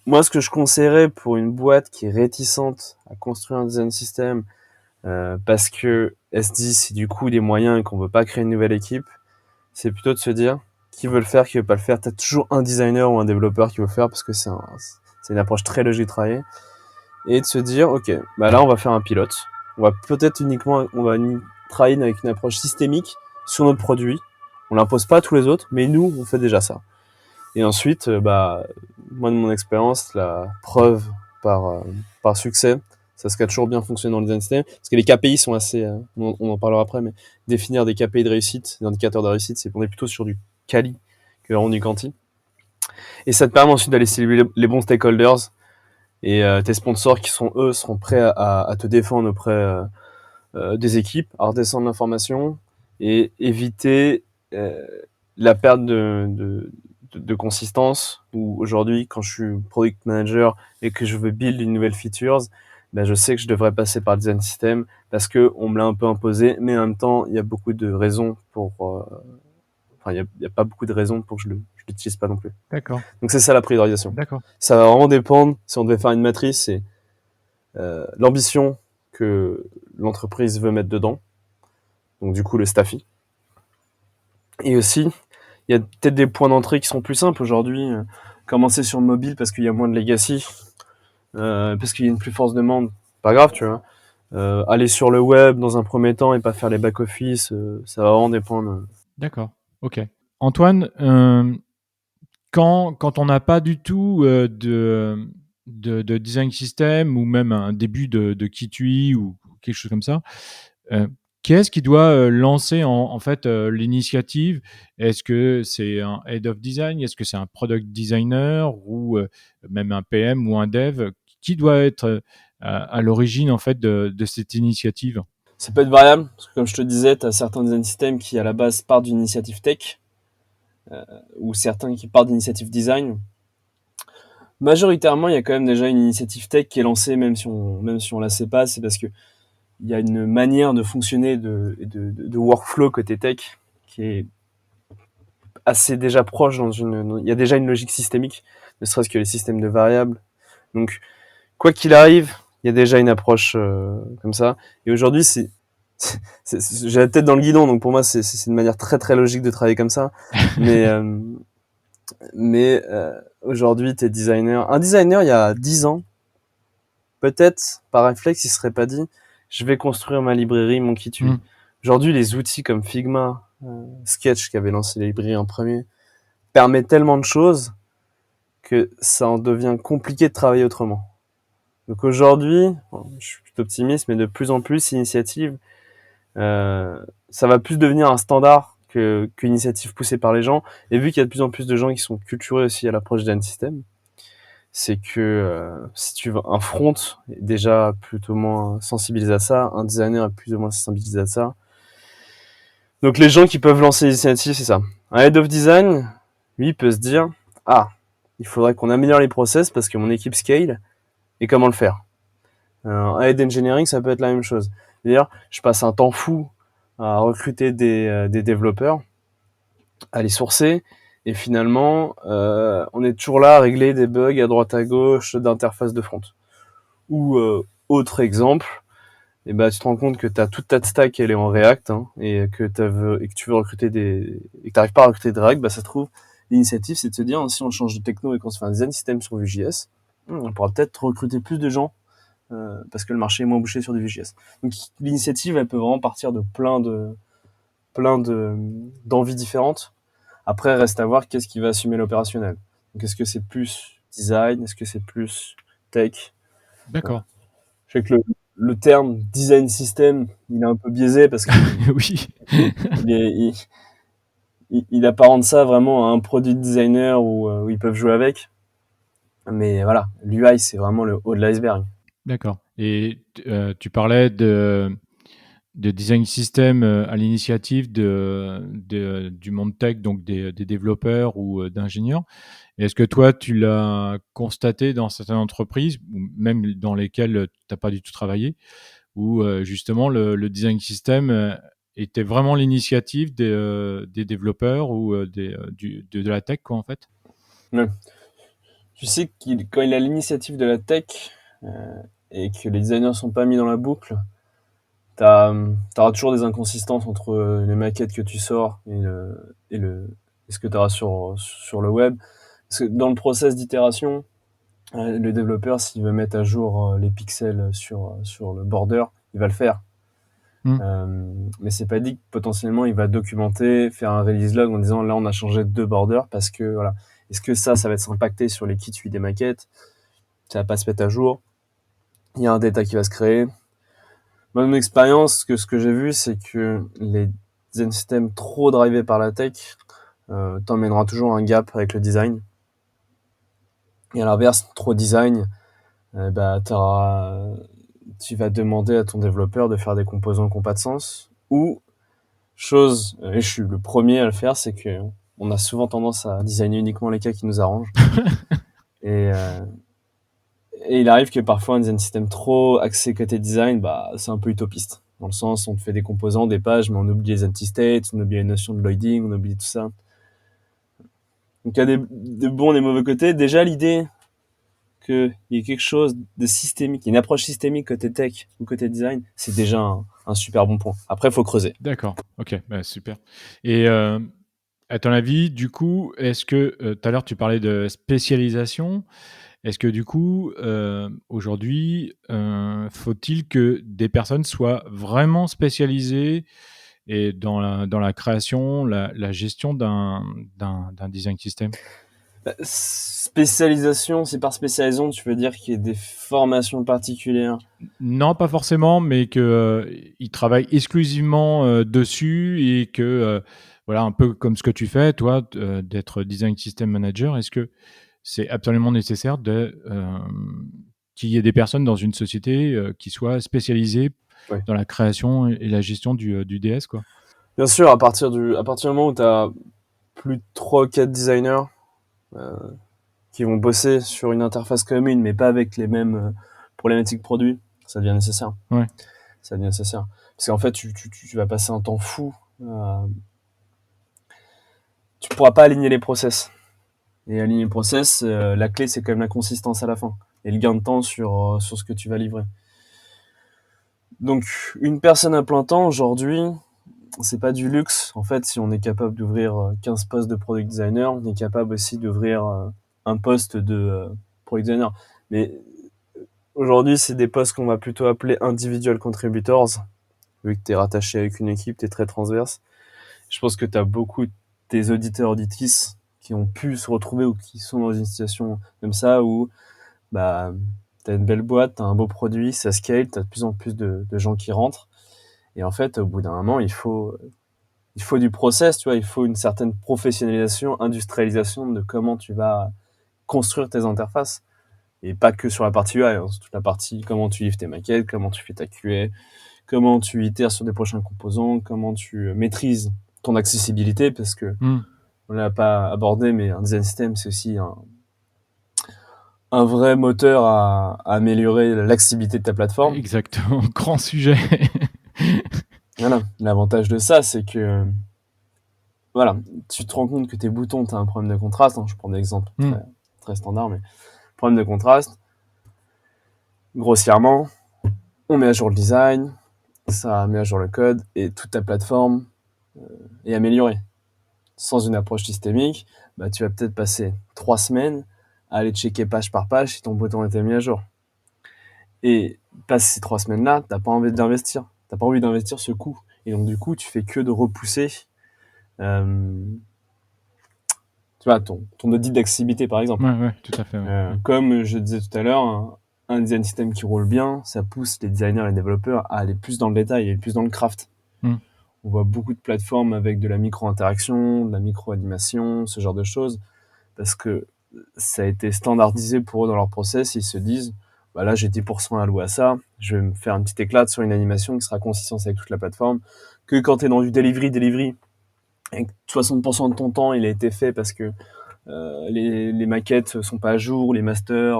moi, ce que je conseillerais pour une boîte qui est réticente à construire un design system, parce que elle se dit c'est du coup des moyens et qu'on veut pas créer une nouvelle équipe, c'est plutôt de se dire qui veut le faire, qui veut pas le faire. T'as toujours un designer ou un développeur qui veut le faire parce que c'est une approche très logique de travailler. Et de se dire, ok, bah là, on va faire un pilote. On va peut-être uniquement, travailler avec une approche systémique sur notre produit. On l'impose pas à tous les autres, mais nous, on fait déjà ça. Et ensuite, moi de mon expérience, la preuve par, euh, par succès, ça ce qui a toujours bien fonctionné dans le design system, parce que les KPI sont assez, on en parlera après, mais définir des KPI de réussite, des indicateurs de réussite, c'est qu'on est plutôt sur du quali que vraiment du quanti. Et ça te permet ensuite d'aller cibler les bons stakeholders et tes sponsors qui sont eux seront prêts à te défendre auprès des équipes, à redescendre l'information et éviter euh, la perte de consistance. Où aujourd'hui, quand je suis product manager et que je veux build une nouvelle features, ben je sais que je devrais passer par le design system parce que on me l'a un peu imposé, mais en même temps, il y a beaucoup de raisons pour, enfin, il y a pas beaucoup de raisons pour que je l'utilise pas non plus. D'accord, Donc c'est ça la priorisation. d'accord. Ça va vraiment dépendre. Si on devait faire une matrice, c'est l'ambition que l'entreprise veut mettre dedans, donc du coup le staffing. Et aussi, il y a peut-être des points d'entrée qui sont plus simples aujourd'hui. Commencer sur le mobile parce qu'il y a moins de legacy, parce qu'il y a une plus forte demande, pas grave, tu vois. Aller sur le web dans un premier temps et pas faire les back-office, ça va vraiment dépendre. D'accord, ok. Antoine, quand on n'a pas du tout de design system ou même un début de Kitui ou quelque chose comme ça, euh, qui est-ce qui doit lancer en fait l'initiative? Est-ce que c'est un head of design? Est-ce que c'est un product designer ou même un PM ou un dev? Qui doit être à l'origine en fait de cette initiative? Ça peut être variable, parce que comme je te disais, tu as certains design systems qui à la base partent d'une initiative tech, ou certains qui partent d'initiative design. Majoritairement, il y a quand même déjà une initiative tech qui est lancée, même si on la sait pas, c'est parce que il y a une manière de fonctionner de workflow côté tech qui est assez déjà proche il y a déjà une logique systémique, ne serait-ce que les systèmes de variables. Donc, quoi qu'il arrive, il y a déjà une approche comme ça. Et aujourd'hui, j'ai la tête dans le guidon, donc pour moi, c'est une manière très très logique de travailler comme ça. Mais, aujourd'hui, t'es designer. Un designer, il y a 10 ans, peut-être par réflexe, il serait pas dit, je vais construire ma librairie, mon Kitui. Hmm. Aujourd'hui, les outils comme Figma, Sketch, qui avait lancé les librairies en premier, permet tellement de choses que ça en devient compliqué de travailler autrement. Donc aujourd'hui, bon, je suis plutôt optimiste, mais de plus en plus, l'initiative, ça va plus devenir un standard qu'une initiative poussée par les gens. Et vu qu'il y a de plus en plus de gens qui sont culturés aussi à l'approche d'un système, c'est que si tu veux un front est déjà plutôt moins sensibilisé à ça, un designer est plus ou moins sensibilisé à ça. Donc les gens qui peuvent lancer l'initiative, c'est ça. Un head of design, lui, peut se dire, ah, il faudrait qu'on améliore les process parce que mon équipe scale et comment le faire. Un head engineering, ça peut être la même chose. D'ailleurs, je passe un temps fou à recruter des développeurs, à les sourcer, et finalement, on est toujours là à régler des bugs à droite à gauche d'interface de front. Ou autre exemple, et ben tu te rends compte que toute ta stack elle est en React, hein, et que tu veux recruter et que t'arrives pas à recruter de React, bah ça se trouve l'initiative c'est de se dire si on change de techno et qu'on se fait un design system sur Vue.js, on pourra peut-être recruter plus de gens parce que le marché est moins bouché sur du Vue.js. Donc l'initiative elle peut vraiment partir de d'envies différentes. Après reste à voir qu'est-ce qui va assumer l'opérationnel. Donc est-ce que c'est plus design, est-ce que c'est plus tech? D'accord. Je sais que le terme design system, il est un peu biaisé parce qu'il Oui. il est, il apparente ça vraiment à un produit designer où ils peuvent jouer avec. Mais voilà, l'UI, c'est vraiment le haut de l'iceberg. D'accord. Et tu parlais de design system à l'initiative du monde tech, donc des développeurs ou d'ingénieurs. Est-ce que toi, tu l'as constaté dans certaines entreprises, ou même dans lesquelles tu n'as pas du tout travaillé, où justement le design system était vraiment l'initiative des développeurs ou de la tech, quoi, en fait? Ouais. Tu sais quand il a l'initiative de la tech et que les designers sont pas mis dans la boucle, t'auras toujours des inconsistances entre les maquettes que tu sors et ce que tu auras sur le web. Parce que dans le process d'itération, le développeur, s'il veut mettre à jour les pixels sur le border, il va le faire. Hmm. Mais c'est pas dit que potentiellement il va documenter, faire un release log en disant là on a changé 2 borders parce que voilà. Est-ce que ça va être impacté sur les kits suite des maquettes? Ça va pas se mettre à jour. Il y a un data qui va se créer. Mon expérience, ce que j'ai vu, c'est que les design systems trop drivés par la tech t'emmènera toujours un gap avec le design. Et à l'inverse, trop design, tu vas demander à ton développeur de faire des composants qui n'ont pas de sens. Ou, et je suis le premier à le faire, c'est que on a souvent tendance à designer uniquement les cas qui nous arrangent. Et, euh, et il arrive que parfois un design system trop axé côté design, c'est un peu utopiste. Dans le sens, on te fait des composants, des pages, mais on oublie les anti-states, on oublie les notions de loading, on oublie tout ça. Donc il y a des bons et des mauvais côtés. Déjà, l'idée qu'il y ait quelque chose de systémique, une approche systémique côté tech ou côté design, c'est déjà un super bon point. Après, il faut creuser. D'accord, ok, super. Et à ton avis, du coup, est-ce que tout à l'heure tu parlais de spécialisation? Est-ce que du coup, aujourd'hui, faut-il que des personnes soient vraiment spécialisées et dans la création, la gestion d'un design system? Spécialisation, c'est par spécialisation, tu veux dire qu'il y ait des formations particulières? Non, pas forcément, mais qu'ils travaillent exclusivement dessus et que, voilà, un peu comme ce que tu fais, toi, d'être design system manager. Est-ce que c'est absolument nécessaire qu'il y ait des personnes dans une société qui soient spécialisées Ouais. dans la création et la gestion du DS, quoi? Bien sûr, à partir du moment où tu as plus de 3 ou 4 designers euh, qui vont bosser sur une interface commune, mais pas avec les mêmes problématiques produits, ça devient nécessaire. Ouais. Ça devient nécessaire. Parce qu'en fait, tu vas passer un temps fou. Tu pourras pas aligner les process. Et aligner les process, la clé, c'est quand même la consistance à la fin. Et le gain de temps sur ce que tu vas livrer. Donc, une personne à plein temps, aujourd'hui, c'est pas du luxe. En fait, si on est capable d'ouvrir 15 postes de product designer, on est capable aussi d'ouvrir un poste de product designer. Mais aujourd'hui, c'est des postes qu'on va plutôt appeler individual contributors. Vu que tu es rattaché avec une équipe, tu es très transverse. Je pense que tu as beaucoup des auditeurs, auditrices qui ont pu se retrouver ou qui sont dans une situation comme ça où bah, tu as une belle boîte, tu as un beau produit, ça scale, tu as de plus en plus de gens qui rentrent. Et en fait, au bout d'un moment, il faut du process, tu vois, il faut une certaine professionnalisation, industrialisation de comment tu vas construire tes interfaces. Et pas que sur la partie UI, hein, sur toute la partie comment tu livres tes maquettes, comment tu fais ta QA, comment tu itères sur des prochains composants, comment tu maîtrises ton accessibilité, parce que on l'a pas abordé, mais un design system, c'est aussi un vrai moteur à améliorer l'accessibilité de ta plateforme. Exactement, grand sujet. Voilà. L'avantage de ça, c'est que voilà, tu te rends compte que tes boutons, tu as un problème de contraste. Hein, je prends des exemples très standards, mais problème de contraste. Grossièrement, on met à jour le design, ça met à jour le code et toute ta plateforme est améliorée. Sans une approche systémique, tu vas peut-être passer 3 semaines à aller checker page par page si ton bouton était mis à jour. Et passer ces 3 semaines-là, t'as pas envie d'investir. T'as pas envie d'investir ce coût. Et donc du coup, tu fais que de repousser tu vois, ton audit d'accessibilité, par exemple. Ouais, tout à fait. Ouais. Comme je disais tout à l'heure, un design system qui roule bien, ça pousse les designers et les développeurs à aller plus dans le détail, aller plus dans le craft. On voit beaucoup de plateformes avec de la micro-interaction, de la micro-animation, ce genre de choses, parce que ça a été standardisé pour eux dans leur process. Ils se disent, là, j'ai 10% alloué à ça, je vais me faire un petit éclat sur une animation qui sera consistante avec toute la plateforme. Que quand tu es dans du delivery, et que 60% de ton temps, il a été fait parce que les maquettes sont pas à jour, les masters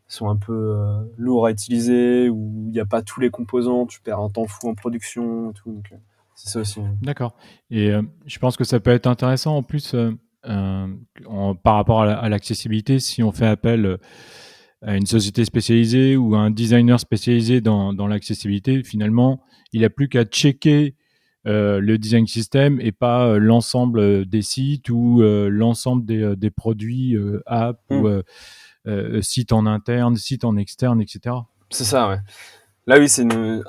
sont un peu lourds à utiliser, ou il n'y a pas tous les composants, tu perds un temps fou en production et tout. Donc, c'est ça aussi. D'accord. Et je pense que ça peut être intéressant en plus par rapport à l'accessibilité, si on fait appel à une société spécialisée ou à un designer spécialisé dans l'accessibilité, finalement, il n'a plus qu'à checker le design system et pas l'ensemble des sites ou l'ensemble des produits, apps ou Hmm. sites en interne, sites en externe, etc. C'est ça, ouais. Là, oui, c'est une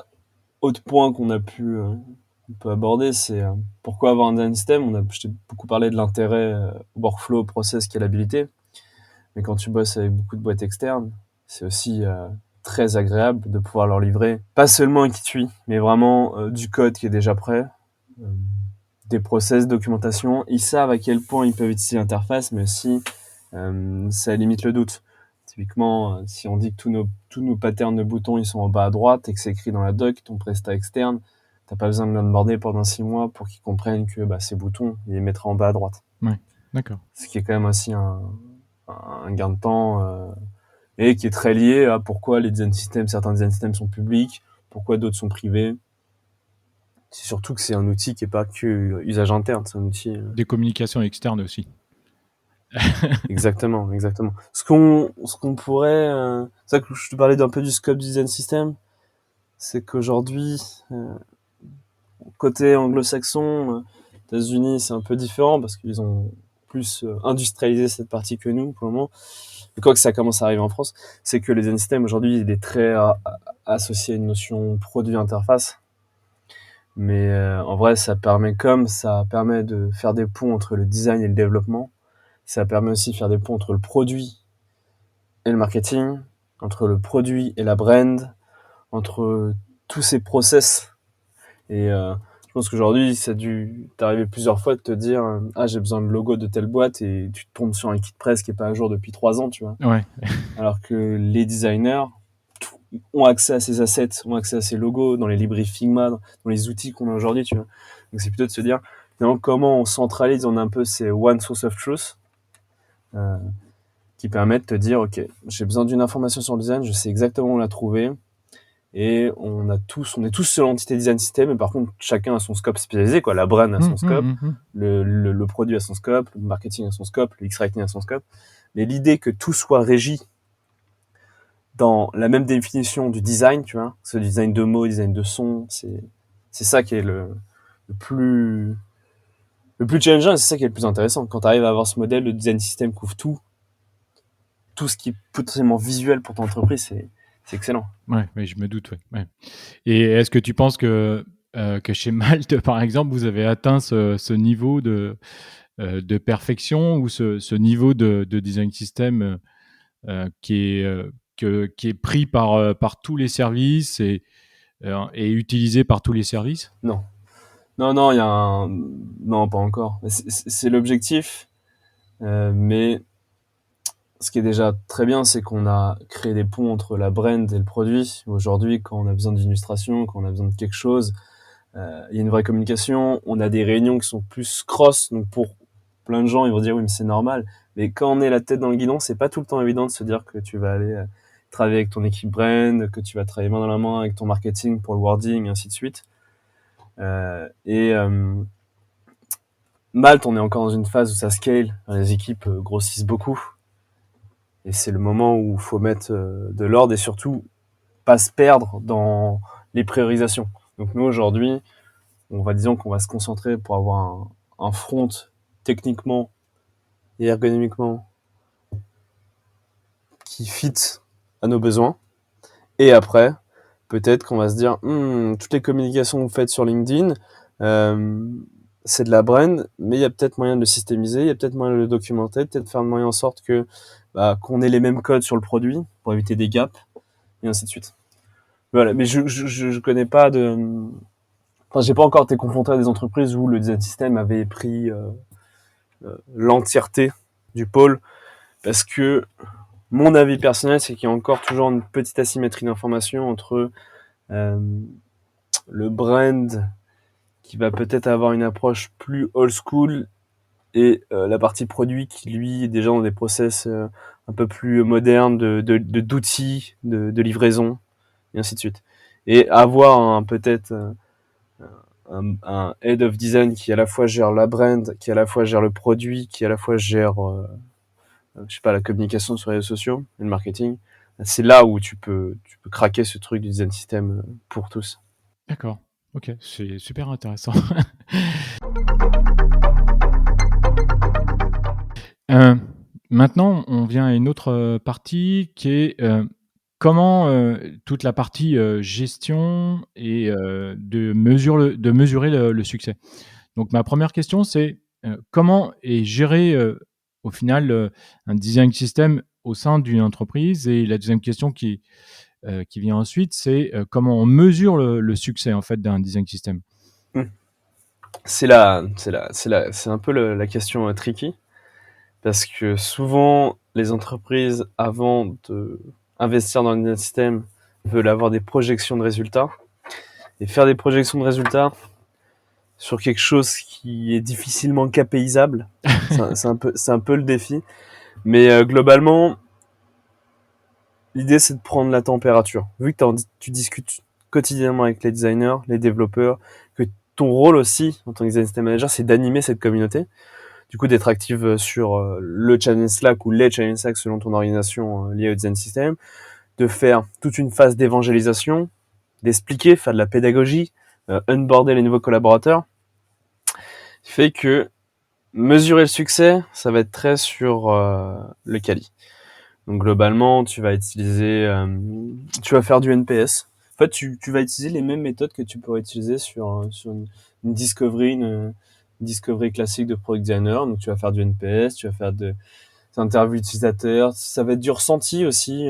autre point on peut aborder, c'est pourquoi avoir un design system. Je t'ai beaucoup parlé de l'intérêt workflow, process, scalabilité. Mais quand tu bosses avec beaucoup de boîtes externes, c'est aussi très agréable de pouvoir leur livrer pas seulement un kit mais vraiment du code qui est déjà prêt, euh, des process, documentation. Ils savent à quel point ils peuvent utiliser l'interface, mais aussi ça limite le doute. Typiquement, si on dit que tous nos patterns de boutons ils sont en bas à droite et que c'est écrit dans la doc, ton prestat externe, t'as pas besoin de l'onboarder pendant 6 mois pour qu'ils comprennent que ces boutons, ils les mettra en bas à droite. Ouais, d'accord. Ce qui est quand même aussi un gain de temps et qui est très lié à pourquoi certains design systems sont publics, pourquoi d'autres sont privés. C'est surtout que c'est un outil qui est pas que usage interne, c'est un outil. Des communications externes aussi. Exactement, exactement. Ce qu'on pourrait, c'est ça que je te parlais d'un peu du scope du design system, c'est qu'aujourd'hui, côté anglo-saxon, États-Unis, c'est un peu différent parce qu'ils ont plus industrialisé cette partie que nous pour le moment. Et quoi que ça commence à arriver en France, c'est que le design system aujourd'hui, il est très associé à une notion produit-interface. Mais en vrai, ça permet de faire des ponts entre le design et le développement. Ça permet aussi de faire des ponts entre le produit et le marketing, entre le produit et la brand, entre tous ces process. Et je pense qu'aujourd'hui, ça a dû t'arriver plusieurs fois de te dire ah, j'ai besoin de logo de telle boîte et tu tombes sur un kit presse qui est pas à jour depuis 3 ans, tu vois. Ouais, Alors que les designers ont accès à ces assets, ont accès à ces logos dans les librairies Figma, dans les outils qu'on a aujourd'hui, tu vois. Donc c'est plutôt de se dire finalement comment on centralise, on a un peu ces one source of truth euh, qui permettent de te dire ok, j'ai besoin d'une information sur le design, je sais exactement où la trouver. Et on est tous sur l'entité design system, et par contre, chacun a son scope spécialisé, quoi. La brand a son scope, le produit a son scope, le marketing a son scope, le X-Writing a son scope. Mais l'idée que tout soit régi dans la même définition du design, tu vois, ce design de mots, design de son, c'est ça qui est le plus, le plus challengeant, et c'est ça qui est le plus intéressant. Quand tu arrives à avoir ce modèle, le design system couvre tout ce qui est potentiellement visuel pour ton entreprise, c'est excellent. ouais, ouais, je me doute. Ouais. Ouais. Et est-ce que tu penses que chez Malte, par exemple, vous avez atteint ce niveau de perfection ou ce niveau de design system qui est pris par tous les services et utilisé par tous les services? Non. Non, non, non, pas encore. C'est l'objectif, mais ce qui est déjà très bien, c'est qu'on a créé des ponts entre la brand et le produit. Aujourd'hui, quand on a besoin d'illustration, quand on a besoin de quelque chose, il y a une vraie communication. On a des réunions qui sont plus cross, donc pour plein de gens, ils vont dire oui, mais c'est normal. Mais quand on est la tête dans le guidon, c'est pas tout le temps évident de se dire que tu vas aller travailler avec ton équipe brand, que tu vas travailler main dans la main avec ton marketing pour le wording, et ainsi de suite. Et Malte, on est encore dans une phase où ça scale, les équipes grossissent beaucoup. Et c'est le moment où il faut mettre de l'ordre et surtout pas se perdre dans les priorisations. Donc nous aujourd'hui, disons qu'on va se concentrer pour avoir un front techniquement et ergonomiquement qui fit à nos besoins. Et après, peut-être qu'on va se dire, toutes les communications que vous faites sur LinkedIn, c'est de la brand, mais il y a peut-être moyen de le systémiser, il y a peut-être moyen de le documenter, peut-être faire de moyen en sorte qu'on ait les mêmes codes sur le produit pour éviter des gaps, et ainsi de suite. Voilà, mais je connais pas j'ai pas encore été confronté à des entreprises où le design system avait pris l'entièreté du pôle, parce que mon avis personnel, c'est qu'il y a encore toujours une petite asymétrie d'information entre le brand qui va peut-être avoir une approche plus old school et la partie produit qui lui est déjà dans des process un peu plus modernes d'outils, de livraison et ainsi de suite. Et avoir peut-être un head of design qui à la fois gère la brand, qui à la fois gère le produit, qui à la fois gère, je sais pas, la communication sur les réseaux sociaux et le marketing. C'est là où tu peux craquer ce truc du design system pour tous. D'accord. Ok, c'est super intéressant. Euh, Maintenant, on vient à une autre partie qui est comment toute la partie gestion et de mesurer le succès. Donc, ma première question, c'est comment est géré au final un design system au sein d'une entreprise. Et la deuxième question qui vient ensuite, c'est comment on mesure le succès en fait d'un design system. C'est un peu la question tricky parce que souvent les entreprises avant de investir dans un système veulent avoir des projections de résultats et faire des projections de résultats sur quelque chose qui est difficilement KPIsable. C'est un peu le défi, mais globalement l'idée c'est de prendre la température. Vu que tu discutes quotidiennement avec les designers, les développeurs, que ton rôle aussi en tant que design system manager c'est d'animer cette communauté. Du coup, d'être active sur le channel Slack ou les channels Slack selon ton organisation liée au design system, de faire toute une phase d'évangélisation, d'expliquer, faire de la pédagogie, onboarder les nouveaux collaborateurs, fait que mesurer le succès, ça va être très sur le quali. Donc globalement, tu vas faire du NPS. En fait, tu vas utiliser les mêmes méthodes que tu pourrais utiliser sur une discovery, une discovery classique de product designer. Donc tu vas faire du NPS, tu vas faire des interviews utilisateurs. Ça va être du ressenti aussi.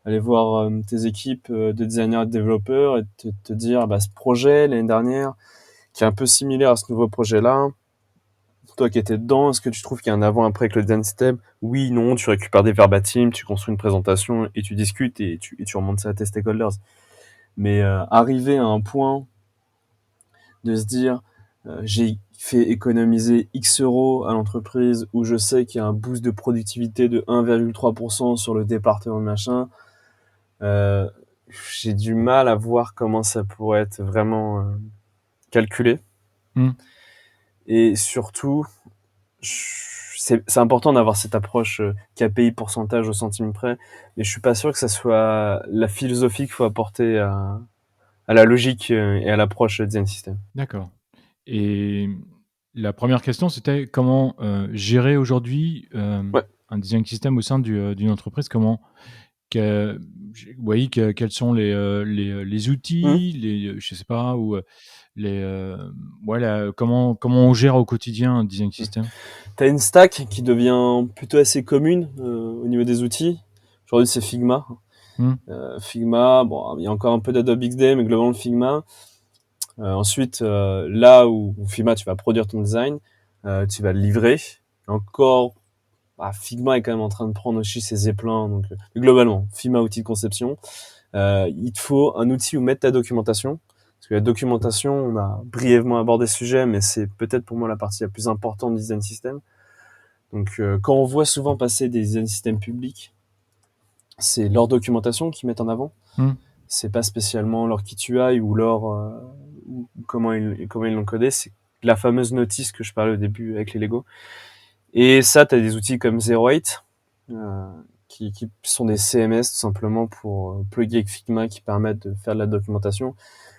Aller voir tes équipes de designers et de développeurs et te dire, bah, ce projet l'année dernière, qui est un peu similaire à ce nouveau projet-là, toi qui étais dedans, est-ce que tu trouves qu'il y a un avant-après avec le design system? Oui, non, tu récupères des verbatim, tu construis une présentation et tu discutes et tu remontes ça à tes stakeholders. Mais arriver à un point de se dire j'ai fait économiser X euros à l'entreprise où je sais qu'il y a un boost de productivité de 1,3% sur le département machin, euh, j'ai du mal à voir comment ça pourrait être vraiment calculé. Hmm. Et surtout, c'est important d'avoir cette approche KPI pourcentage au centime près, mais je suis pas sûr que ça soit la philosophie qu'il faut apporter à la logique et à l'approche design system. D'accord. Et la première question, c'était comment gérer aujourd'hui Ouais. un design system au sein d'une entreprise. Que, oui, quels sont les Mmh. outils, je sais pas, ou comment on gère au quotidien un design system. T'as une stack qui devient plutôt assez commune au niveau des outils. Aujourd'hui, c'est Figma. Hmm. Figma, bon, il y a encore un peu d'Adobe XD, mais globalement Figma. Ensuite, là où Figma, tu vas produire ton design, tu vas le livrer. Encore, Figma est quand même en train de prendre aussi ses éplins. Donc, globalement, Figma, outil de conception. Il te faut un outil où mettre ta documentation. Parce que la documentation, on a brièvement abordé ce sujet, mais c'est peut-être pour moi la partie la plus importante du design system. Donc, quand on voit souvent passer des design systems publics, c'est leur documentation qu'ils mettent en avant. Hmm. C'est pas spécialement leur key UI ou leur ou comment ils l'ont codé. C'est la fameuse notice que je parlais au début avec les Lego. Et ça, tu as des outils comme 08 euh, qui sont des CMS tout simplement pour plugger avec Figma qui permettent de faire de la documentation.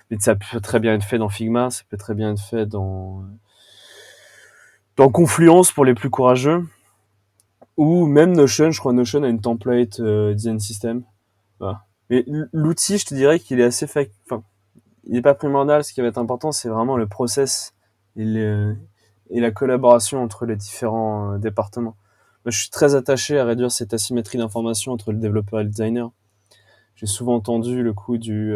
Mais ça peut très bien être fait dans Figma, ça peut très bien être fait dans Confluence pour les plus courageux. Ou même Notion, je crois Notion a une template design system. Voilà. Mais l'outil, je te dirais qu'il est assez enfin, il n'est pas primordial. Ce qui va être important, c'est vraiment le process et la collaboration entre les différents départements. Moi, je suis très attaché à réduire cette asymétrie d'information entre le développeur et le designer. J'ai souvent entendu le coup du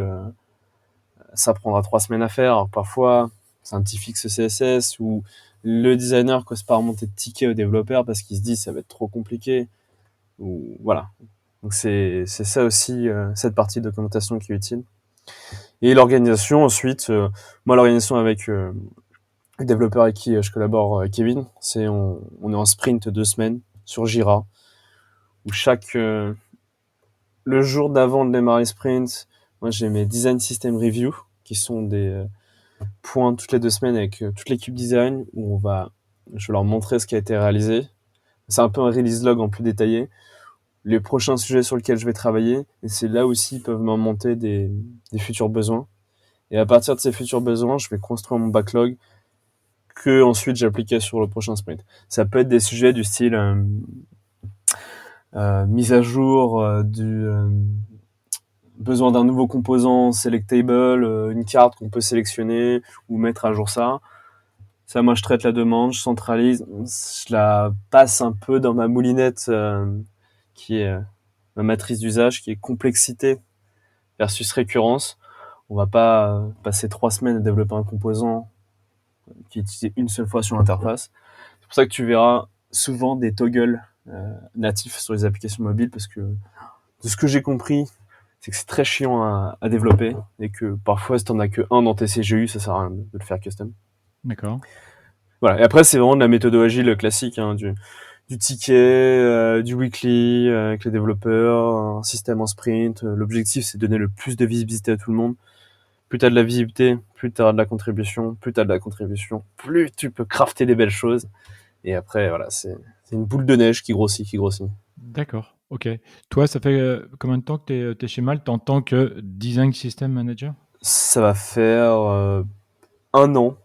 ça prendra 3 semaines à faire. Alors, parfois, c'est un petit fixe CSS ou le designer cause pas remonter de ticket au développeur parce qu'il se dit ça va être trop compliqué. Ou voilà. Donc c'est ça aussi cette partie de documentation qui est utile. Et l'organisation ensuite, moi l'organisation avec le développeur avec qui je collabore, Kevin, on est en sprint 2 semaines sur Jira où le jour d'avant de démarrer le sprint, moi j'ai mes design system review qui sont point toutes les 2 semaines avec toute l'équipe design où je vais leur montrer ce qui a été réalisé. C'est un peu un release log en plus détaillé. Les prochains sujets sur lesquels je vais travailler, et c'est là aussi ils peuvent m'en monter des futurs besoins. Et à partir de ces futurs besoins, je vais construire mon backlog que ensuite j'appliquerai sur le prochain sprint. Ça peut être des sujets du style mise à jour du besoin d'un nouveau composant selectable, une carte qu'on peut sélectionner ou mettre à jour ça. Ça, moi, je traite la demande, je centralise, je la passe un peu dans ma moulinette qui est ma matrice d'usage, qui est complexité versus récurrence. On va pas passer 3 semaines à développer un composant qui est utilisé une seule fois sur l'interface. C'est pour ça que tu verras souvent des toggles natifs sur les applications mobiles, parce que de ce que j'ai compris, c'est que c'est très chiant à développer et que parfois, si t'en as que un dans tes CGU, ça sert à rien de le faire custom. D'accord. Voilà. Et après, c'est vraiment de la méthode agile classique, hein, du ticket, du weekly avec les développeurs, un système en sprint. L'objectif, c'est de donner le plus de visibilité à tout le monde. Plus t'as de la visibilité, plus t'auras de la contribution, plus t'as de la contribution, plus tu peux crafter des belles choses. Et après, voilà, c'est une boule de neige qui grossit, qui grossit. D'accord. Ok. Toi, ça fait combien de temps que tu es chez Malte en tant que Design System Manager? Ça va faire 1 an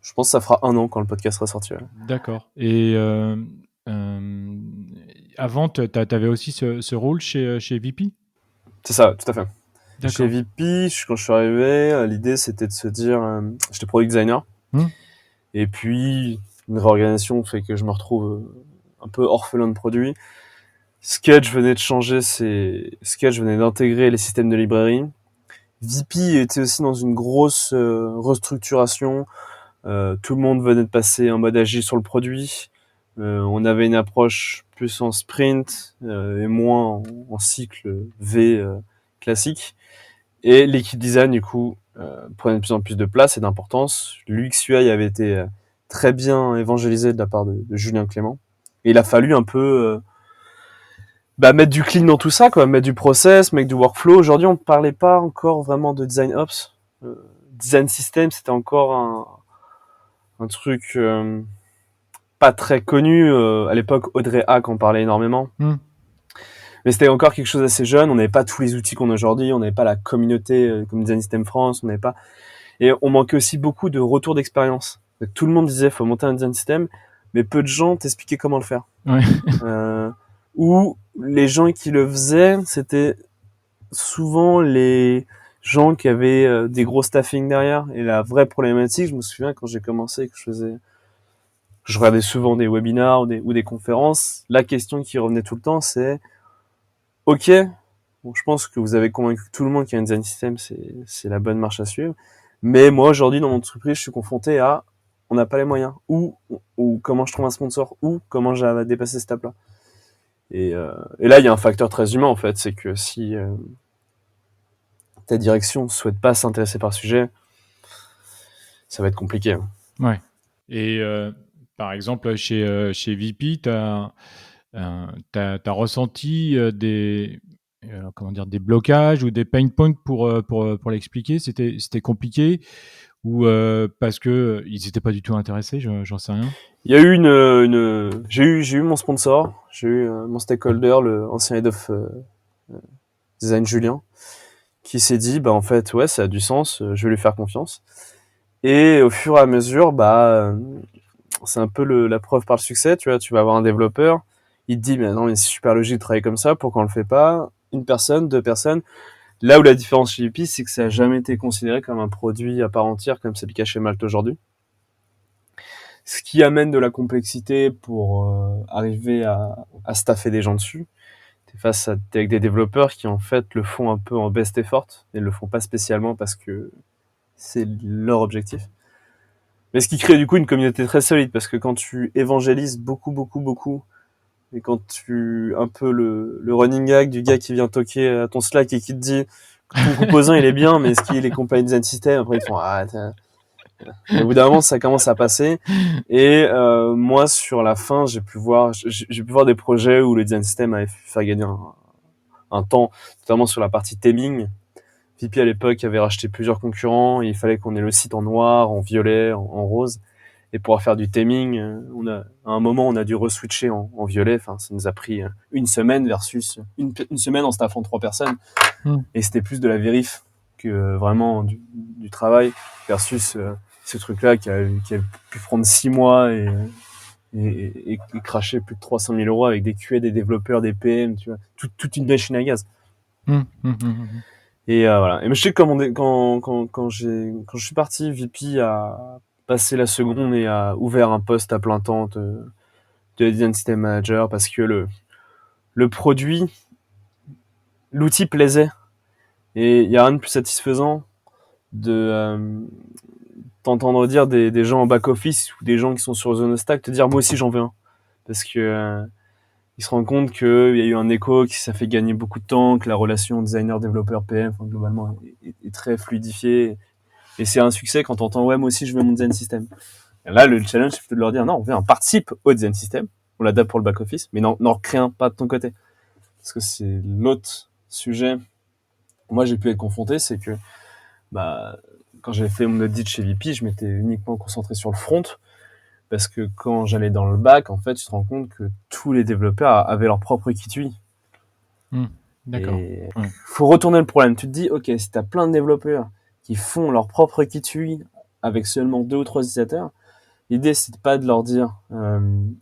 je pense que ça fera 1 an quand le podcast sera sorti. Ouais. D'accord. Et euh, avant, tu avais aussi ce rôle chez VP? C'est ça, tout à fait. Chez D'accord. VP, quand je suis arrivé, l'idée c'était de se dire, j'étais product designer, Hmm. et puis une réorganisation fait que je me retrouve un peu orphelin de produits. Sketch venait de changer, Sketch venait d'intégrer les systèmes de librairie. VP était aussi dans une grosse restructuration. Tout le monde venait de passer en mode agile sur le produit. On avait une approche plus en sprint et moins en cycle V classique. Et l'équipe design, du coup, prenait de plus en plus de place et d'importance. L'UX UI avait été très bien évangélisé de la part de Julien Clément. Et il a fallu un peu mettre du clean dans tout ça, quoi, mettre du process, mettre du workflow. Aujourd'hui, on parlait pas encore vraiment de design ops. Design system, c'était encore un truc pas très connu. À l'époque, Audrey Hack en parlait énormément. Hmm. Mais c'était encore quelque chose d'assez jeune. On n'avait pas tous les outils qu'on a aujourd'hui. On n'avait pas la communauté comme Design System France. On n'avait pas. Et on manquait aussi beaucoup de retours d'expérience. Tout le monde disait faut monter un design system, mais peu de gens t'expliquaient comment le faire. Ouais. Ou les gens qui le faisaient, c'était souvent les gens qui avaient des gros staffing derrière. Et la vraie problématique, je me souviens quand j'ai commencé, que je regardais souvent des webinars ou des conférences, la question qui revenait tout le temps, c'est ok, bon, je pense que vous avez convaincu tout le monde qu'un design system, c'est la bonne marche à suivre. Mais moi, aujourd'hui, dans mon entreprise, je suis confronté à on n'a pas les moyens. Ou comment je trouve un sponsor, ou comment j'ai dépassé cette étape-là. Et là, il y a un facteur très humain, en fait. C'est que si ta direction ne souhaite pas s'intéresser par le sujet, ça va être compliqué. Hein. Ouais. Et par exemple, chez VP, tu as ressenti comment dire, des blocages ou des pain points pour l'expliquer? C'était compliqué ou parce que ils n'étaient pas du tout intéressés? J'en sais rien. Il y a eu j'ai eu mon sponsor, j'ai eu mon stakeholder, le ancien head of design Julien, qui s'est dit, en fait, ouais, ça a du sens, je vais lui faire confiance. Et au fur et à mesure, c'est un peu la preuve par le succès, tu vois, tu vas avoir un développeur, il te dit, mais non, mais c'est super logique de travailler comme ça, pourquoi on le fait pas? Une personne, 2 personnes. Là où la différence chez Yuppie, c'est que ça a jamais été considéré comme un produit à part entière, comme c'est le cas chez Malte aujourd'hui. Ce qui amène de la complexité pour arriver à staffer des gens dessus. T'es avec des développeurs qui en fait le font un peu en best effort et le font pas spécialement parce que c'est leur objectif. Mais ce qui crée du coup une communauté très solide parce que quand tu évangélises beaucoup, beaucoup, beaucoup, et quand un peu le running gag du gars qui vient toquer à ton Slack et qui te dit ton composant il est bien, mais est-ce qu'il est compilé design system? Après ils font et au bout d'un moment ça commence à passer. Et moi sur la fin j'ai pu voir des projets où le design system avait fait gagner un temps, notamment sur la partie theming. VP à l'époque avait racheté plusieurs concurrents et il fallait qu'on ait le site en noir, en violet, en rose. Et pour faire du theming, à un moment, on a dû reswitcher en violet. Enfin, ça nous a pris une semaine versus une semaine en staffant 3 personnes. Et c'était plus de la vérif que vraiment du travail versus ce truc-là qui a pu prendre 6 mois et cracher plus de 300 000 euros avec des QA, des développeurs, des PM, tu vois, toute une machine à gaz. Et voilà. Et je sais que quand je suis parti, VP a passé la seconde et a ouvert un poste à plein temps de design system manager parce que le produit, l'outil plaisait. Et il y a rien de plus satisfaisant de t'entendre dire des gens en back office ou des gens qui sont sur Zone Stack te dire moi aussi j'en veux un parce que ils se rendent compte qu'il y a eu un écho, que ça fait gagner beaucoup de temps, que la relation designer-développeur-PM, enfin, globalement, est très fluidifiée. Et c'est un succès quand t'entends ouais moi aussi je veux mon design system. Et là le challenge c'est de leur dire non on veut un participe au design system, on l'adapte pour le back office, mais n'en recrée un pas de ton côté parce que c'est l'autre sujet. Moi j'ai pu être confronté, c'est que bah quand j'avais fait mon audit chez VP, je m'étais uniquement concentré sur le front parce que quand j'allais dans le back, en fait, tu te rends compte que tous les développeurs avaient leur propre kit UI. D'accord. Et faut retourner le problème. Tu te dis, ok, si t'as plein de développeurs qui font leur propre kit UI avec seulement 2 ou 3 utilisateurs, l'idée c'est pas de leur dire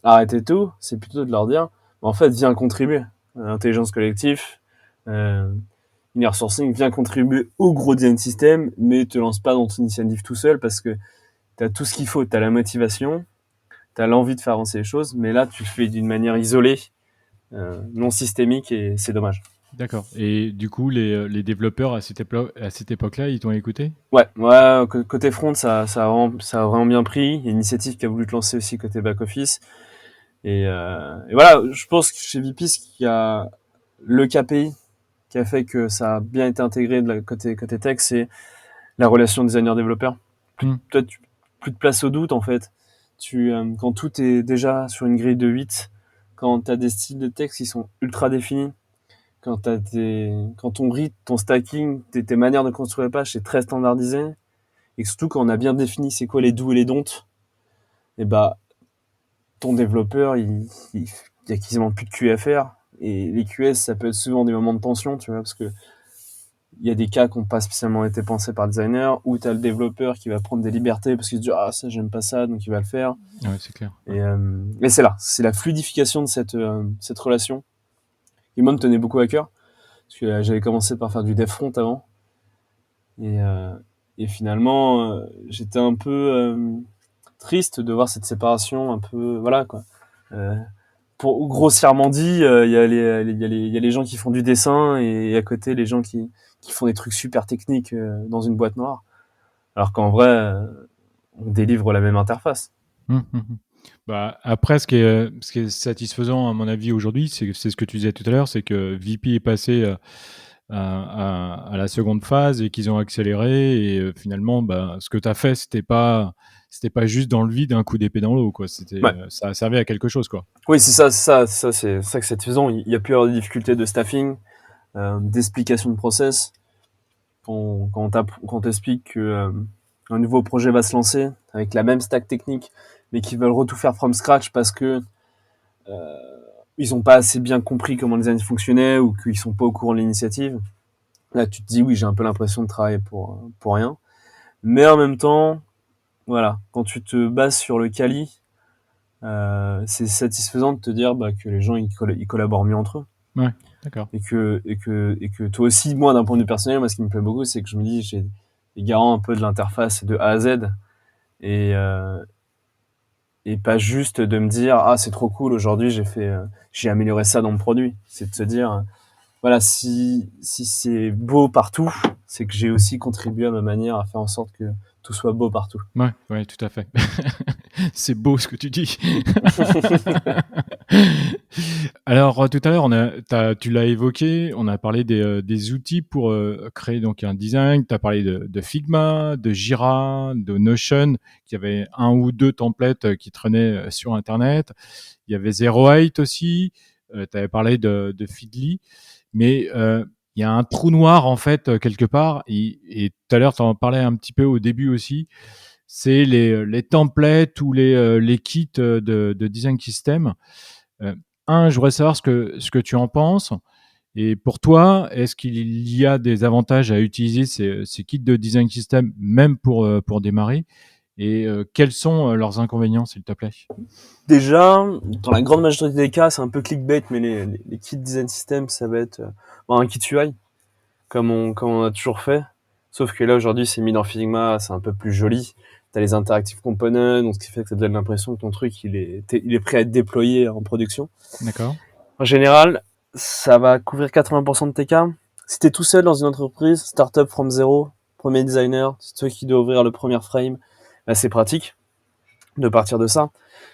arrêtez tout, c'est plutôt de leur dire en fait viens contribuer. Intelligence collective, inner sourcing, viens contribuer au gros design system, mais te lance pas dans ton initiative tout seul parce que t'as tout ce qu'il faut, t'as la motivation, t'as l'envie de faire avancer les choses, mais là tu le fais d'une manière isolée, non systémique et c'est dommage. D'accord. Et du coup, les développeurs à cette époque-là, ils t'ont écouté? Ouais, côté front, ça a vraiment bien pris. Il y a une initiative qui a voulu te lancer aussi côté back office. Et voilà, je pense que chez VP, ce qui a le KPI qui a fait que ça a bien été intégré de la côté tech, c'est la relation designer-développeur. Peut-être plus de place au doute en fait. Quand tout est déjà sur une grille de 8, quand tu as des styles de texte qui sont ultra définis, quand ton grid, ton stacking, tes manières de construire les pages, c'est très standardisé, et surtout quand on a bien défini c'est quoi les do et les don't, et bah ton développeur il y a quasiment plus de QA à faire, et les QS ça peut être souvent des moments de tension, tu vois, parce que il y a des cas qui n'ont pas spécialement été pensés par le designer, où tu as le développeur qui va prendre des libertés parce qu'il se dit ah ça j'aime pas ça donc il va le faire. Ouais, c'est clair. Et c'est là, c'est la fluidification de cette relation qui moi me tenait beaucoup à cœur parce que j'avais commencé par faire du dev front avant et finalement j'étais un peu triste de voir cette séparation un peu voilà quoi. Pour grossièrement dit, il y a les gens qui font du dessin et à côté les gens qui font des trucs super techniques dans une boîte noire. Alors qu'en vrai, on délivre la même interface. Bah, après, ce qui est satisfaisant, à mon avis, aujourd'hui, c'est ce que tu disais tout à l'heure, c'est que VP est passé à la seconde phase et qu'ils ont accéléré. Et finalement, bah, ce que tu as fait, c'était pas juste dans le vide, un coup d'épée dans l'eau, quoi. Ouais. Ça servait à quelque chose, quoi. Oui, c'est ça, c'est ça que c'est satisfaisant. Il y a pu y avoir des difficultés de staffing, d'explication de process. Quand on t'explique que un nouveau projet va se lancer avec la même stack technique, mais qu'ils veulent tout faire from scratch parce que ils ont pas assez bien compris comment le design fonctionnait ou qu'ils sont pas au courant de l'initiative. Là, tu te dis oui, j'ai un peu l'impression de travailler pour rien. Mais en même temps, voilà, quand tu te bases sur le quali, c'est satisfaisant de te dire que les gens ils collaborent mieux entre eux. Ouais, d'accord. Et que toi aussi, moi d'un point de vue personnel, moi ce qui me plaît beaucoup, c'est que je me dis j'ai des garants un peu de l'interface de A à Z et pas juste de me dire ah c'est trop cool aujourd'hui j'ai amélioré ça dans mon produit. C'est de se dire voilà si c'est beau partout, c'est que j'ai aussi contribué à ma manière à faire en sorte que tout soit beau partout. Ouais, tout à fait. C'est beau ce que tu dis. Alors, tout à l'heure, tu l'as évoqué, on a parlé des outils pour créer donc un design. Tu as parlé de Figma, de Jira, de Notion, qui avait un ou deux templates qui traînaient sur Internet. Il y avait Zero Eight aussi. Tu avais parlé de Feedly. Mais il y a un trou noir en fait quelque part. Et tout à l'heure, tu en parlais un petit peu au début aussi. C'est les templates ou les kits de design system. Euh, je voudrais savoir ce que tu en penses. Et pour toi, est-ce qu'il y a des avantages à utiliser ces kits de design system, même pour démarrer? Et quels sont leurs inconvénients, s'il te plaît? Déjà, dans la grande majorité des cas, c'est un peu clickbait, mais les kits design system, ça va être un kit UI, comme on a toujours fait. Sauf que là, aujourd'hui, c'est mis dans Figma, c'est un peu plus joli. T'as les interactive components, donc ce qui fait que ça te donne l'impression que ton truc, il est prêt à être déployé en production. D'accord. En général, ça va couvrir 80% de tes cas. Si t'es tout seul dans une entreprise, startup from zero, premier designer, c'est toi qui dois ouvrir le premier frame, là, c'est pratique de partir de ça.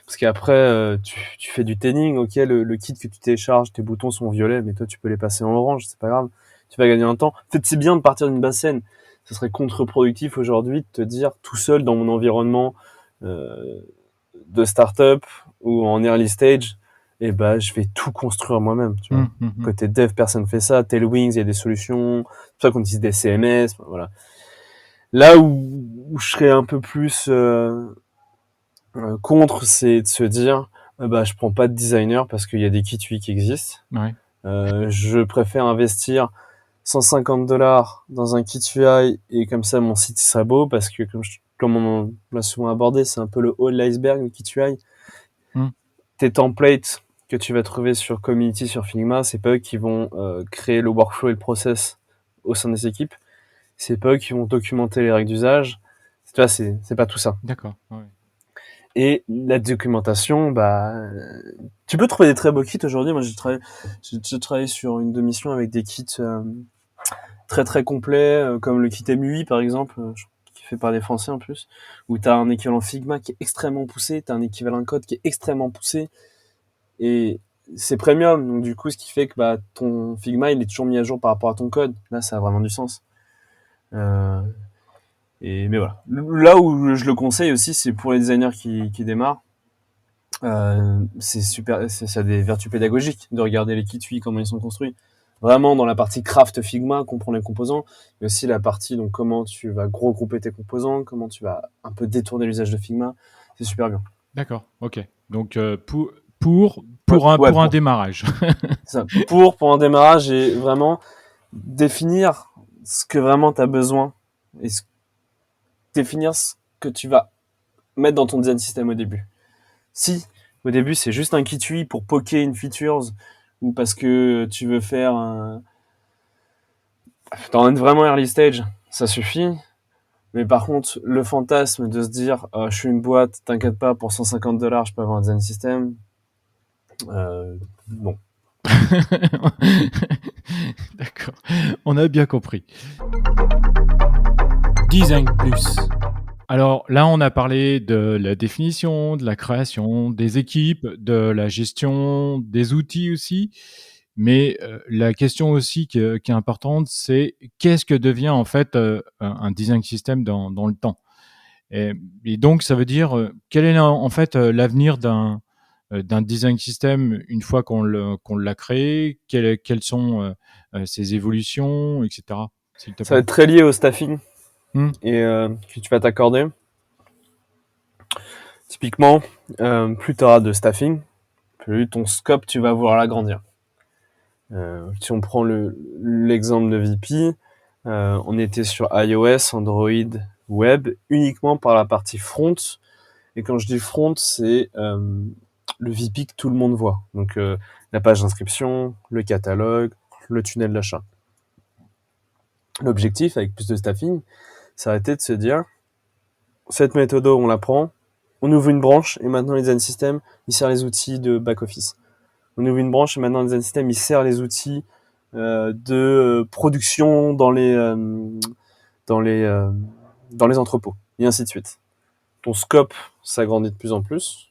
Parce qu'après, tu fais du tanning, ok, le kit que tu télécharges, tes boutons sont violets, mais toi, tu peux les passer en orange, c'est pas grave. Tu vas gagner un temps. En fait, c'est bien de partir d'une basse scène. Ce serait contre-productif aujourd'hui de te dire, tout seul dans mon environnement euh, de start-up ou en early stage, eh ben, je vais tout construire moi-même, tu vois. Côté dev, personne fait ça. Tailwinds, il y a des solutions. C'est pour ça qu'on utilise des CMS, voilà. Là où je serais un peu plus contre, c'est de se dire, bah, je prends pas de designer parce qu'il y a des kits UI qui existent. Ouais. Je préfère investir 150 dollars dans un kit UI et comme ça mon site il sera beau parce que comme on l'a souvent abordé, c'est un peu le haut de l'iceberg, le kit UI. Mm. Tes templates que tu vas trouver sur Community, sur Figma, c'est pas eux qui vont créer le workflow et le process au sein des équipes. C'est pas eux qui vont documenter les règles d'usage. Tu vois, c'est pas tout ça. D'accord. Ouais. Et la documentation, bah, tu peux trouver des très beaux kits aujourd'hui. Moi, j'ai travaillé sur une de mission avec des kits très très complets, comme le kit MUI par exemple, qui est fait par des Français en plus, où t'as un équivalent Figma qui est extrêmement poussé, t'as un équivalent code qui est extrêmement poussé, et c'est premium. Donc du coup, ce qui fait que bah, ton Figma, il est toujours mis à jour par rapport à ton code. Là, ça a vraiment du sens. Euh, mais voilà. Là où je le conseille aussi, c'est pour les designers qui démarrent. C'est super, ça a des vertus pédagogiques de regarder les kits UI, comment ils sont construits. Vraiment dans la partie craft Figma, comprendre les composants, mais aussi la partie donc comment tu vas regrouper tes composants, comment tu vas un peu détourner l'usage de Figma, c'est super bien. D'accord. Ok. Donc pour Ouais, pour un ouais, pour un démarrage. ça. Pour un démarrage et vraiment définir ce que vraiment tu as besoin et définir ce que tu vas mettre dans ton design system au début. Si au début c'est juste un kit UI pour poker une features ou parce que tu veux faire dans un vraiment early stage, ça suffit. Mais par contre, le fantasme de se dire, je suis une boîte, t'inquiète pas, pour 150 dollars, je peux avoir un design system. Non. D'accord. On a bien compris. Design Plus. Alors là, on a parlé de la définition, de la création, des équipes, de la gestion, des outils aussi. Mais la question aussi qui est importante, c'est qu'est-ce que devient en fait un design system dans le temps. Et donc, ça veut dire quel est en fait l'avenir d'un design system une fois qu'on l'a créé, quelles sont ses évolutions, etc. S'il te Ça va plaît. être très lié au staffing Hmm. et que tu vas t'accorder. Typiquement, plus tu auras de staffing, plus ton scope, tu vas vouloir l'agrandir. Si on prend l'exemple de VP, on était sur iOS, Android, web, uniquement par la partie front. Et quand je dis front, c'est le VP que tout le monde voit. Donc la page d'inscription, le catalogue, le tunnel d'achat. L'objectif avec plus de staffing, ça a été de se dire, cette méthode, on la prend, on ouvre une branche et maintenant les design systems, il sert les outils de back-office. On ouvre une branche et maintenant les design systems, il sert les outils de production dans les, euh, dans les entrepôts, et ainsi de suite. Ton scope s'agrandit de plus en plus.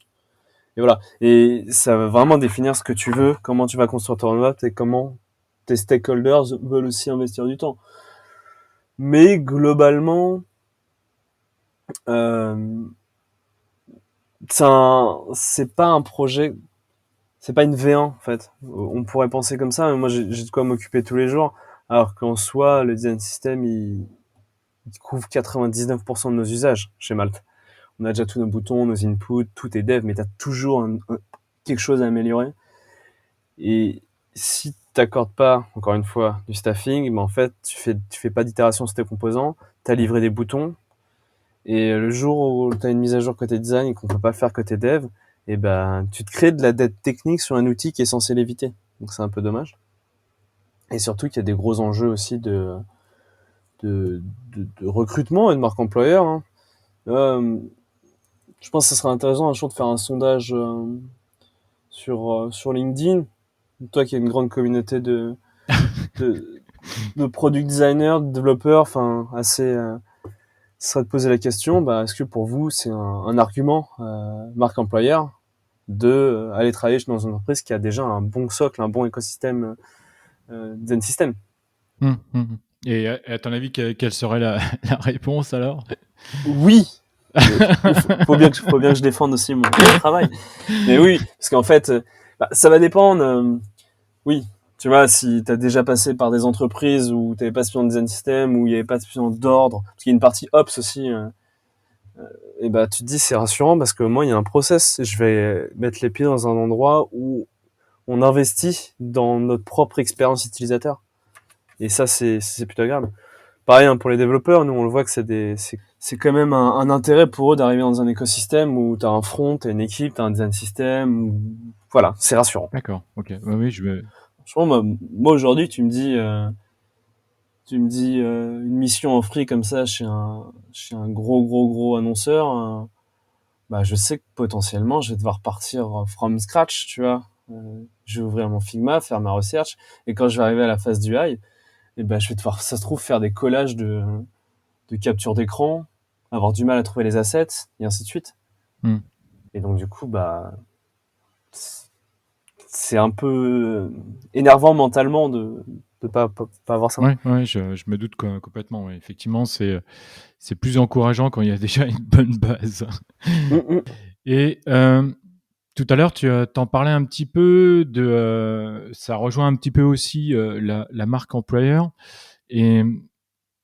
Et voilà. Et ça va vraiment définir ce que tu veux, comment tu vas construire ton roadmap et comment tes stakeholders veulent aussi investir du temps. Mais globalement, euh, c'est pas un projet, c'est pas une V1 en fait. On pourrait penser comme ça, mais moi j'ai de quoi m'occuper tous les jours. Alors qu'en soi, le design system, il couvre 99% de nos usages chez Malte. On a déjà tous nos boutons, nos inputs, tout est dev, mais tu as toujours quelque chose à améliorer. Et si tu t'accordes pas, encore une fois, du staffing, en fait, tu fais pas d'itération sur tes composants, tu as livré des boutons, et le jour où tu as une mise à jour côté design et qu'on peut pas faire côté dev, et ben, tu te crées de la dette technique sur un outil qui est censé l'éviter. Donc c'est un peu dommage. Et surtout qu'il y a des gros enjeux aussi de recrutement et de marque employeur. Hein. Euh, je pense que ce serait intéressant un jour de faire un sondage sur LinkedIn. Toi qui as une grande communauté de, de product designers, de développeurs, enfin assez, ce serait de poser la question, est-ce que pour vous c'est un argument marque employeur de aller travailler dans une entreprise qui a déjà un bon socle, un bon écosystème design system. Et à ton avis, quelle serait la, la réponse alors? Oui, il faut bien que je défende aussi mon travail. Mais oui, parce qu'en fait, ça va dépendre. Oui, tu vois, si tu as déjà passé par des entreprises où tu n'avais pas suffisamment de design system, où il n'y avait pas suffisamment d'ordre, parce qu'il y a une partie ops aussi, et tu te dis c'est rassurant parce que moi il y a un process. Je vais mettre les pieds dans un endroit où on investit dans notre propre expérience utilisateur. Et ça c'est plutôt agréable. Pareil pour les développeurs, nous on le voit que c'est quand même un intérêt pour eux d'arriver dans un écosystème où tu as un front, tu as une équipe, tu as un design system. Voilà, c'est rassurant. D'accord, ok. Oui, je me... Franchement, moi aujourd'hui, tu me dis une mission en free comme ça chez un gros annonceur, je sais que potentiellement je vais devoir partir from scratch, tu vois. Je vais ouvrir mon Figma, faire ma recherche, et quand je vais arriver à la phase du high, je vais devoir, ça se trouve, faire des collages de capture d'écran, avoir du mal à trouver les assets, et ainsi de suite. Et donc du coup, c'est un peu énervant mentalement de pas avoir ça. Ouais, je me doute complètement. Ouais. Effectivement, c'est plus encourageant quand il y a déjà une bonne base. Et tout à l'heure, tu t'en parlais un petit peu de, ça rejoint un petit peu aussi la marque employeur. Et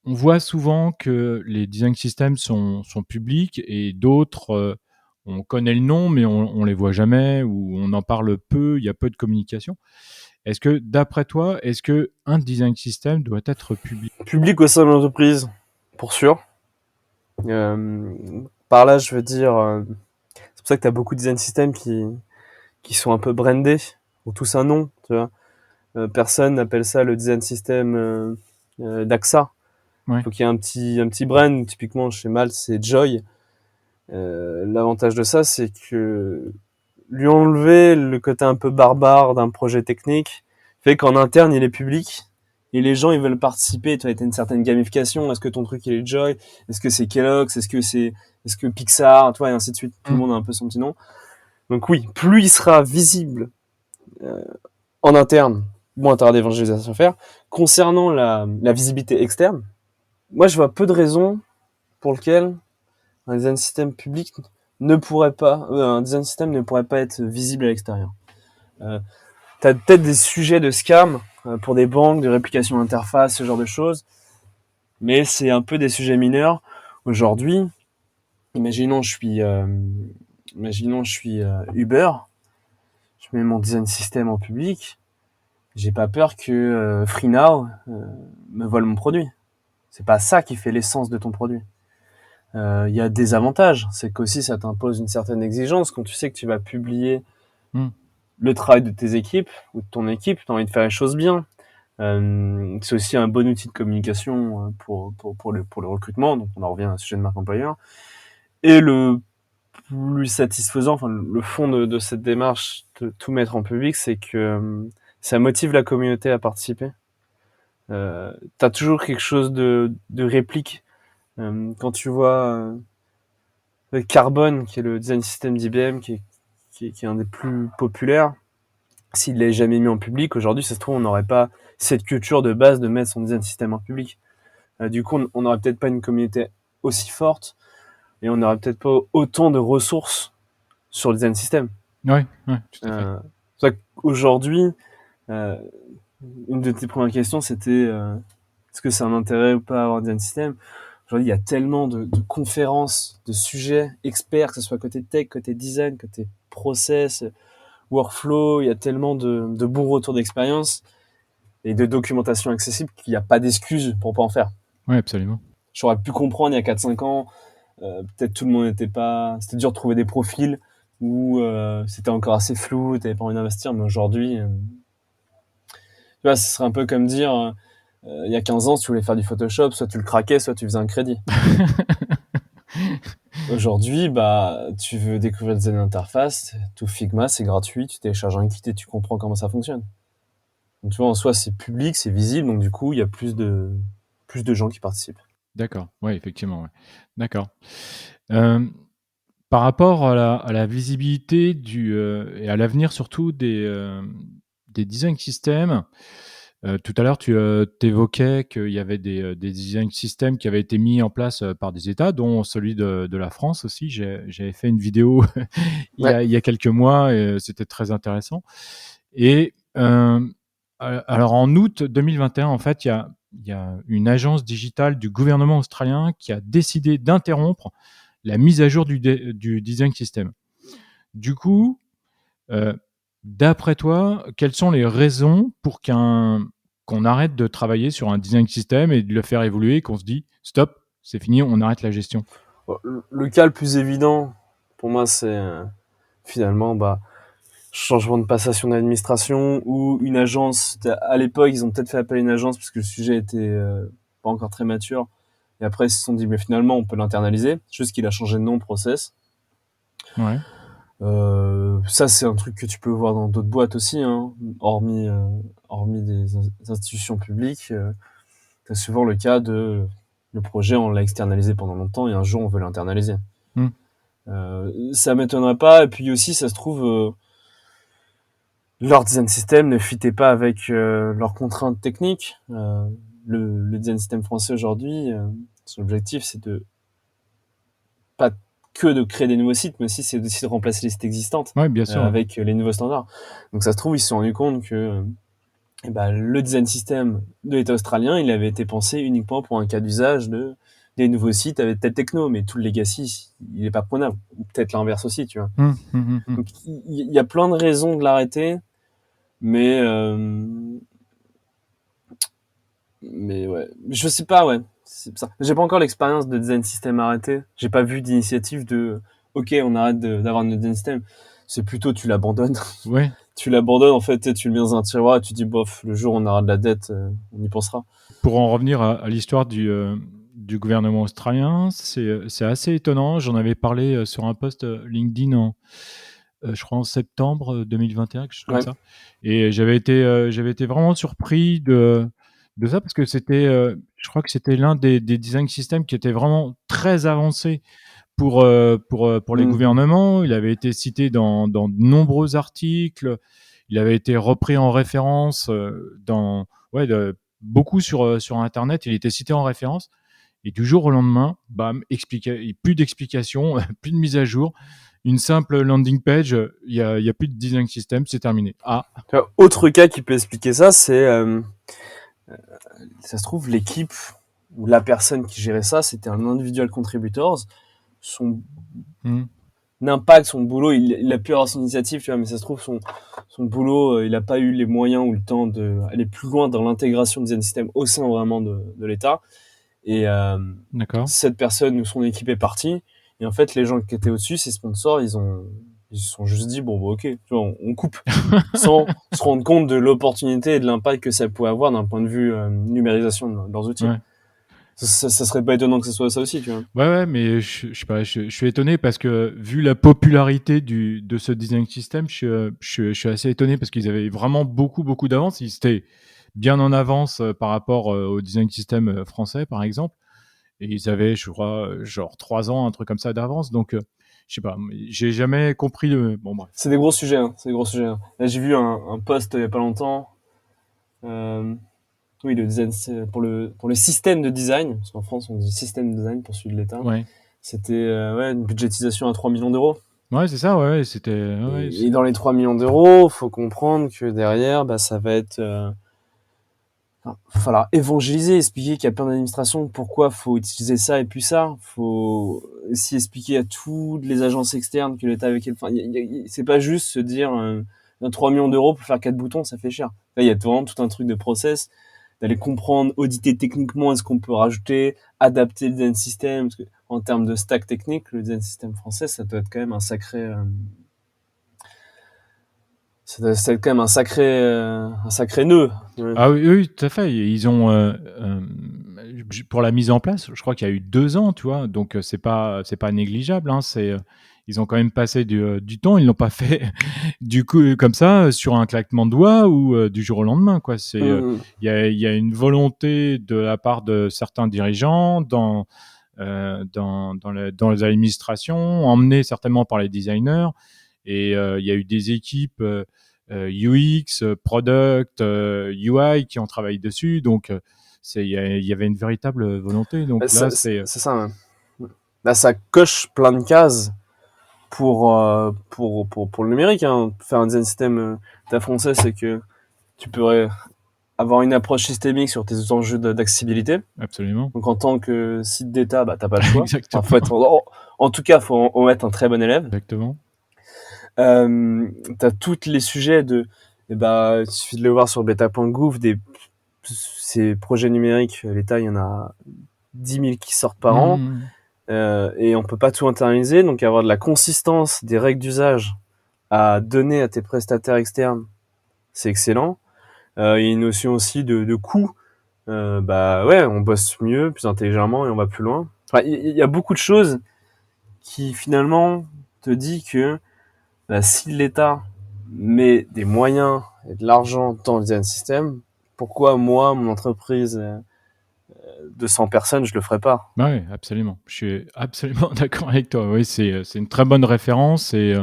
on voit souvent que les design systems sont publics et d'autres, on connaît le nom, mais on les voit jamais ou on en parle peu, il y a peu de communication. Est-ce que, d'après toi, est-ce que un design system doit être public? Public au sein de l'entreprise, pour sûr. Par là, je veux dire, c'est pour ça que tu as beaucoup de design systems qui sont un peu brandés, ont tous un nom, tu vois. Personne n'appelle ça le design system d'AXA. Il Ouais. faut qu'il y ait un petit brand, typiquement chez Malte, c'est Joy. L'avantage de ça, c'est que lui enlever le côté un peu barbare d'un projet technique fait qu'en interne, il est public. Et les gens, ils veulent participer. Tu as une certaine gamification. Est-ce que ton truc, il est Joy? Est-ce que c'est Kellogg's? Est-ce que Pixar? Tu vois, et ainsi de suite. Tout le monde a un peu son petit nom. Donc oui, plus il sera visible en interne, moins tu auras d'évangélisation à faire. Concernant la visibilité externe, moi, je vois peu de raisons pour lesquelles un design system public un design system ne pourrait pas être visible à l'extérieur. T'as peut-être des sujets de scam pour des banques, de réplication d'interface, ce genre de choses, mais c'est un peu des sujets mineurs. Aujourd'hui, imaginons je suis Uber, je mets mon design system en public, j'ai pas peur que FreeNow me vole mon produit. C'est pas ça qui fait l'essence de ton produit. Y a des avantages, c'est qu'aussi ça t'impose une certaine exigence quand tu sais que tu vas publier le travail de tes équipes ou de ton équipe, tu as envie de faire les choses bien. C'est aussi un bon outil de communication pour le recrutement, donc on en revient à un sujet de marque employeur. Et le plus satisfaisant, enfin le fond de cette démarche de tout mettre en public, c'est que ça motive la communauté à participer. T'as toujours quelque chose de réplique. Quand tu vois Carbone, qui est le design system d'IBM, qui est un des plus populaires, s'il l'avait jamais mis en public, aujourd'hui, ça se trouve, on n'aurait pas cette culture de base de mettre son design system en public. Du coup, on n'aurait peut-être pas une communauté aussi forte et on n'aurait peut-être pas autant de ressources sur le design system. Ouais, tout à fait. C'est pour ça qu'aujourd'hui, euh, une de tes premières questions, c'était est-ce que c'est un intérêt ou pas avoir un design system? Aujourd'hui, il y a tellement de conférences, de sujets experts, que ce soit côté tech, côté design, côté process, workflow. Il y a tellement de bons retours d'expérience et de documentation accessible qu'il n'y a pas d'excuse pour pas en faire. Oui, absolument. J'aurais pu comprendre il y a 4-5 ans, peut-être tout le monde n'était pas... C'était dur de trouver des profils où c'était encore assez flou, t'avais pas envie d'investir, mais aujourd'hui, tu vois, ce serait un peu comme dire, il y a 15 ans, si tu voulais faire du Photoshop, soit tu le craquais, soit tu faisais un crédit. Aujourd'hui, bah, tu veux découvrir des interfaces, tout Figma, c'est gratuit, tu télécharges un kit et tu comprends comment ça fonctionne. Donc, tu vois, en soi, c'est public, c'est visible, donc du coup, il y a plus de gens qui participent. D'accord, oui, effectivement. Ouais. D'accord. Par rapport à la visibilité et à l'avenir surtout des design systems, tout à l'heure, tu évoquais qu'il y avait des design systems qui avaient été mis en place par des États, dont celui de la France aussi. J'avais fait une vidéo Ouais. il y a quelques mois et c'était très intéressant. Et alors en août 2021, en fait, il y a une agence digitale du gouvernement australien qui a décidé d'interrompre la mise à jour du design system. Du coup, euh, d'après toi, quelles sont les raisons pour qu'on arrête de travailler sur un design system et de le faire évoluer, qu'on se dit stop, c'est fini, on arrête la gestion? Bon, le cas le plus évident, pour moi, c'est finalement, bah, changement de passation d'administration ou une agence. À l'époque, ils ont peut-être fait appel à une agence parce que le sujet était pas encore très mature. Et après, ils se sont dit, mais finalement, on peut l'internaliser. Juste qu'il a changé de nom, process. Ouais. Ça, c'est un truc que tu peux voir dans d'autres boîtes aussi, hein, hormis des institutions publiques. T'as souvent le cas de le projet, on l'a externalisé pendant longtemps et un jour, on veut l'internaliser. Hmm. Ça m'étonnerait pas. Et puis aussi, ça se trouve, leur design system ne fitait pas avec leurs contraintes techniques. Le design system français aujourd'hui, son objectif, c'est de pas que de créer des nouveaux sites, mais aussi c'est aussi de remplacer les sites existantes Ouais, bien sûr. Ouais. avec les nouveaux standards. Donc ça se trouve, ils se sont rendus compte que le design system de l'État australien, il avait été pensé uniquement pour un cas d'usage des nouveaux sites avec telle techno, mais tout le legacy, il est pas prenable. Ou peut-être l'inverse aussi, tu vois. Hmm. Donc il y a plein de raisons de l'arrêter, mais ouais, je sais pas, ouais. C'est ça. J'ai pas encore l'expérience de design system arrêté. J'ai pas vu d'initiative de OK, on arrête d'avoir notre design system. C'est plutôt tu l'abandonnes. Ouais. Tu l'abandonnes en fait, tu le mets dans un tiroir et tu dis bof, le jour où on aura de la dette, on y pensera. Pour en revenir à l'histoire du gouvernement australien, c'est assez étonnant. J'en avais parlé sur un post LinkedIn je crois en septembre 2021, quelque chose comme Ouais. ça. Et j'avais été vraiment surpris de ça parce que je crois que c'était l'un des design systems qui était vraiment très avancé pour les Mhm. gouvernements. Il avait été cité dans de nombreux articles. Il avait été repris en référence ouais, beaucoup sur Internet. Il était cité en référence. Et du jour au lendemain, bam, plus d'explications, plus de mise à jour. Une simple landing page, il y a plus de design system, c'est terminé. Ah, Tu vois, autre cas qui peut expliquer ça, c'est ça se trouve l'équipe ou la personne qui gérait ça, c'était un individual contributors. Son hmm, impact, son boulot, il a pu avoir son initiative, tu vois, mais ça se trouve son boulot, il a pas eu les moyens ou le temps de aller plus loin dans l'intégration du design system au sein vraiment de l'État. Et d'accord. cette personne ou son équipe est partie. Et en fait, les gens qui étaient au-dessus, ces sponsors, ils se sont juste dit bon, bah, ok, tu vois, on coupe, sans se rendre compte de l'opportunité et de l'impact que ça pouvait avoir d'un point de vue numérisation de leurs outils. Ouais. Ça serait pas étonnant que ce soit ça aussi, tu vois. Ouais, mais je sais pas, je suis étonné parce que vu la popularité de ce design system, je suis assez étonné parce qu'ils avaient vraiment beaucoup d'avance. Ils étaient bien en avance par rapport au design system français, par exemple. Et ils avaient, je crois, genre 3 ans, un truc comme ça d'avance. Donc, je sais pas, j'ai jamais compris le. Bon, bref. C'est des gros sujets, hein, c'est des gros sujets. Hein. Là, j'ai vu un post il y a pas longtemps. Euh, oui, le design, c'est pour le système de design, parce qu'en France, on dit système de design pour celui de l'État. Ouais. C'était ouais, une budgétisation à 3 millions d'euros. Ouais, c'est ça, ouais, c'était. Ouais, Et dans les 3 millions d'euros, faut comprendre que derrière, bah, ça va être va falloir évangéliser, expliquer qu'il y a plein d'administrations, pourquoi faut utiliser ça et puis ça. Faut aussi expliquer à toutes les agences externes que l'État avec elle. Enfin, c'est pas juste se dire 3 millions d'euros pour faire 4 boutons, ça fait cher. Là, il y a vraiment tout un truc de process, d'aller comprendre, auditer techniquement est-ce qu'on peut rajouter, adapter le design system. Parce que, en termes de stack technique, le design system français, ça doit être quand même un sacré. Ça doit être quand même un sacré nœud. Ouais. Ah oui, oui, tout à fait. Ils ont pour la mise en place, je crois qu'il y a eu 2 ans, tu vois. Donc c'est pas négligeable. Hein, ils ont quand même passé du temps. Ils l'ont pas fait du coup comme ça sur un claquement de doigts ou du jour au lendemain. Quoi. Il y a une volonté de la part de certains dirigeants dans les administrations, emmenés certainement par les designers. Et il y a eu des équipes UX, Product, UI qui ont travaillé dessus. Donc, il y avait une véritable volonté. Donc là, c'est ça. Ouais. Là, ça coche plein de cases pour le numérique. Hein. Faire un design système français, c'est que tu pourrais avoir une approche systémique sur tes enjeux d'accessibilité. Absolument. Donc, en tant que site d'État, bah, t'as pas le choix. Exactement. Enfin, en tout cas, faut en être un très bon élève. Exactement. T'as tous les sujets il suffit de le voir sur beta.gouv, ces projets numériques, l'État, il y en a 10 000 qui sortent par an, et on peut pas tout internaliser, donc avoir de la consistance des règles d'usage à donner à tes prestataires externes, c'est excellent. Il y a une notion aussi de coût. On bosse mieux, plus intelligemment et on va plus loin. Enfin, il y a beaucoup de choses qui finalement te dit que si l'État met des moyens et de l'argent dans le design system, pourquoi moi, mon entreprise de 100 personnes, je le ferais pas? Oui, absolument. Je suis absolument d'accord avec toi. Oui, c'est une très bonne référence et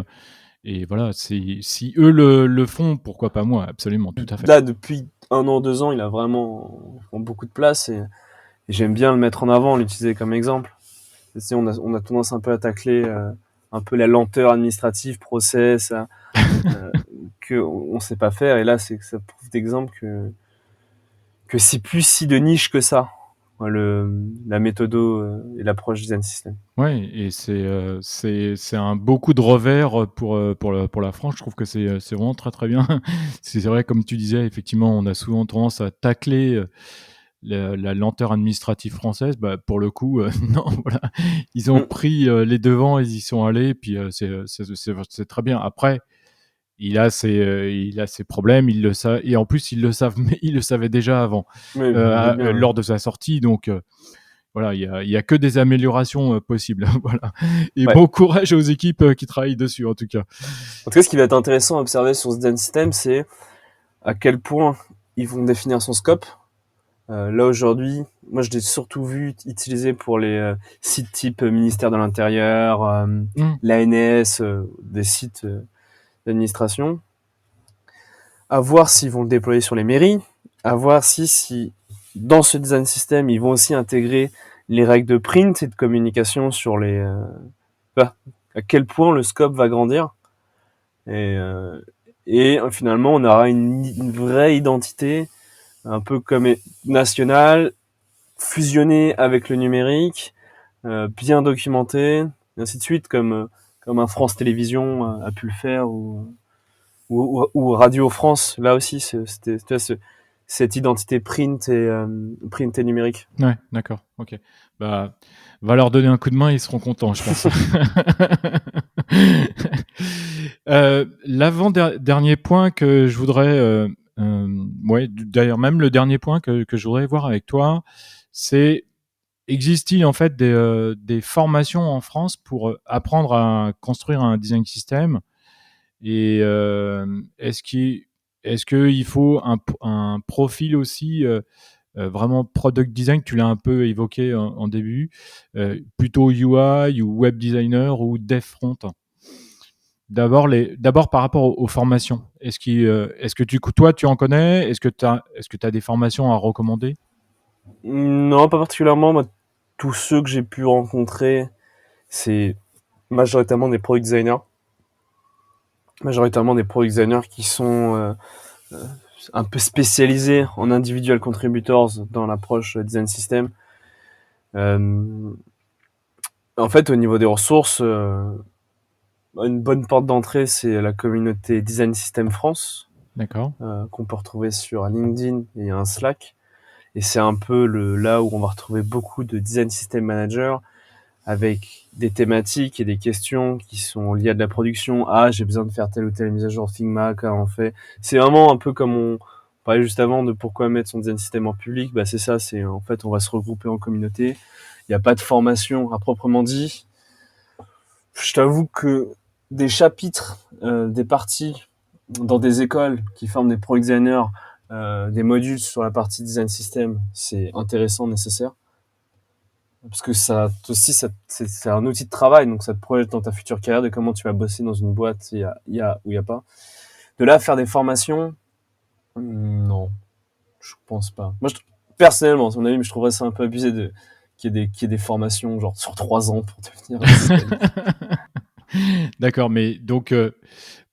voilà, si eux le font, pourquoi pas moi? Absolument, tout à fait. Là, depuis 1 an, 2 ans, il a vraiment prend beaucoup de place et j'aime bien le mettre en avant, l'utiliser comme exemple. Tu sais, on a tendance un peu à tacler un peu la lenteur administrative, process, que on sait pas faire. Et là, c'est que ça prouve d'exemple que c'est plus si de niche que ça, la méthodo et l'approche design system. Ouais, et c'est un beau coup de revers pour la France. Je trouve que c'est vraiment très très bien. C'est vrai, comme tu disais, effectivement, on a souvent tendance à tacler la lenteur administrative française. Bah, pour le coup, non, voilà, ils ont pris les devants, ils y sont allés, puis c'est très bien. Après, il a ses problèmes, il le sait, et en plus ils le savent, mais ils le savaient déjà avant, Oui, lors de sa sortie. Donc voilà, il y a que des améliorations possibles. Voilà. Et ouais. bon courage aux équipes qui travaillent dessus, en tout cas. En tout cas, ce qui va être intéressant à observer sur ce design system, c'est à quel point ils vont définir son scope. Là aujourd'hui, moi je l'ai surtout vu utilisé pour les sites type ministère de l'Intérieur, l'ANS, des sites d'administration. À voir s'ils vont le déployer sur les mairies, à voir si dans ce design system ils vont aussi intégrer les règles de print et de communication sur à quel point le scope va grandir. Et finalement on aura une vraie identité un peu comme nationale, fusionnée avec le numérique, bien documentée, et ainsi de suite, comme un France Télévisions a pu le faire, ou Radio France. Là aussi, c'était cette identité print et numérique. Ouais, d'accord, ok. Bah, va leur donner un coup de main, ils seront contents, je pense. L'avant-dernier point que je voudrais, ouais, d'ailleurs même le dernier point que je voudrais voir avec toi, c'est existe-t-il en fait des formations en France pour apprendre à construire un design system et est-ce qu'il faut un profil aussi vraiment product design, tu l'as un peu évoqué en début, plutôt UI ou web designer ou dev front? D'abord par rapport aux formations. Est-ce que toi tu en connais? Est-ce que tu as des formations à recommander? Non, pas particulièrement. Moi, tous ceux que j'ai pu rencontrer, c'est majoritairement des product designers. Majoritairement des product designers qui sont un peu spécialisé en individual contributors dans l'approche design system. En fait, au niveau des ressources, une bonne porte d'entrée, c'est la communauté Design System France, D'accord. qu'on peut retrouver sur LinkedIn et un Slack. Et c'est un peu là où on va retrouver beaucoup de design system managers avec des thématiques et des questions qui sont liées à de la production. Ah, j'ai besoin de faire telle ou telle mise à jour Figma, comment on fait. C'est vraiment un peu comme on parlait juste avant de pourquoi mettre son design system en public. Bah, c'est ça, c'est en fait, on va se regrouper en communauté. Il n'y a pas de formation à proprement dit. Je t'avoue que des chapitres, des parties dans des écoles qui forment des pro designers, des modules sur la partie design system, c'est intéressant, nécessaire. Parce que aussi, c'est un outil de travail, donc ça te projette dans ta future carrière de comment tu vas bosser dans une boîte, il y a ou il y a pas. De là à faire des formations, non, je pense pas. Moi, personnellement, c'est mon avis, mais je trouverais ça un peu abusé qu'il y ait des formations genre sur 3 ans pour devenir un système. D'accord, mais donc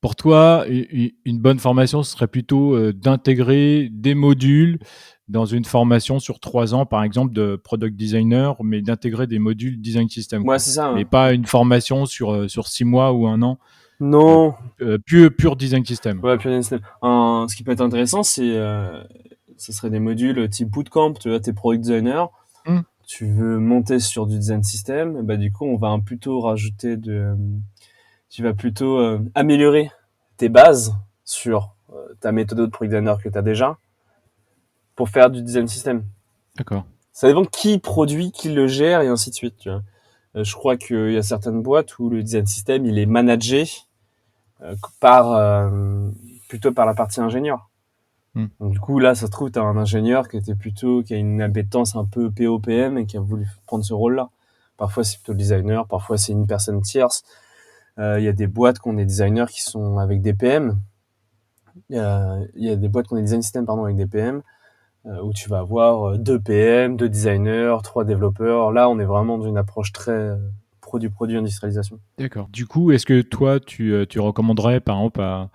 pour toi, une bonne formation ce serait plutôt d'intégrer des modules dans une formation sur 3 ans, par exemple, de product designer, mais d'intégrer des modules design system, Ouais, quoi. c'est ça. Mais Hein. pas une formation sur 6 mois ou un an, euh, Non. pur design system. Ouais, puis ce qui peut être intéressant, ce serait des modules type bootcamp. Tu vois, t'es product designer, Hmm, tu veux monter sur du design system, bah du coup, on va plutôt rajouter tu vas plutôt améliorer tes bases sur ta méthode de product designer que tu as déjà pour faire du design system. d'accord. Ça dépend qui produit, qui le gère et ainsi de suite. Tu vois. Je crois qu'il y a certaines boîtes où le design system il est managé par plutôt par la partie ingénieur. Hmm, Donc, du coup, là, ça se trouve, tu as un ingénieur qui a une appétence un peu POPM et qui a voulu prendre ce rôle-là. Parfois, c'est plutôt le designer, parfois, c'est une personne tierce. Il y a des boîtes qui ont des designers qui sont avec des PM. Il y a des boîtes qui ont des design systems, pardon, avec des PM, où tu vas avoir 2 PM, 2 designers, 3 développeurs. Là, on est vraiment dans une approche très produit industrialisation. d'accord. Du coup, est-ce que toi, tu recommanderais, par exemple, à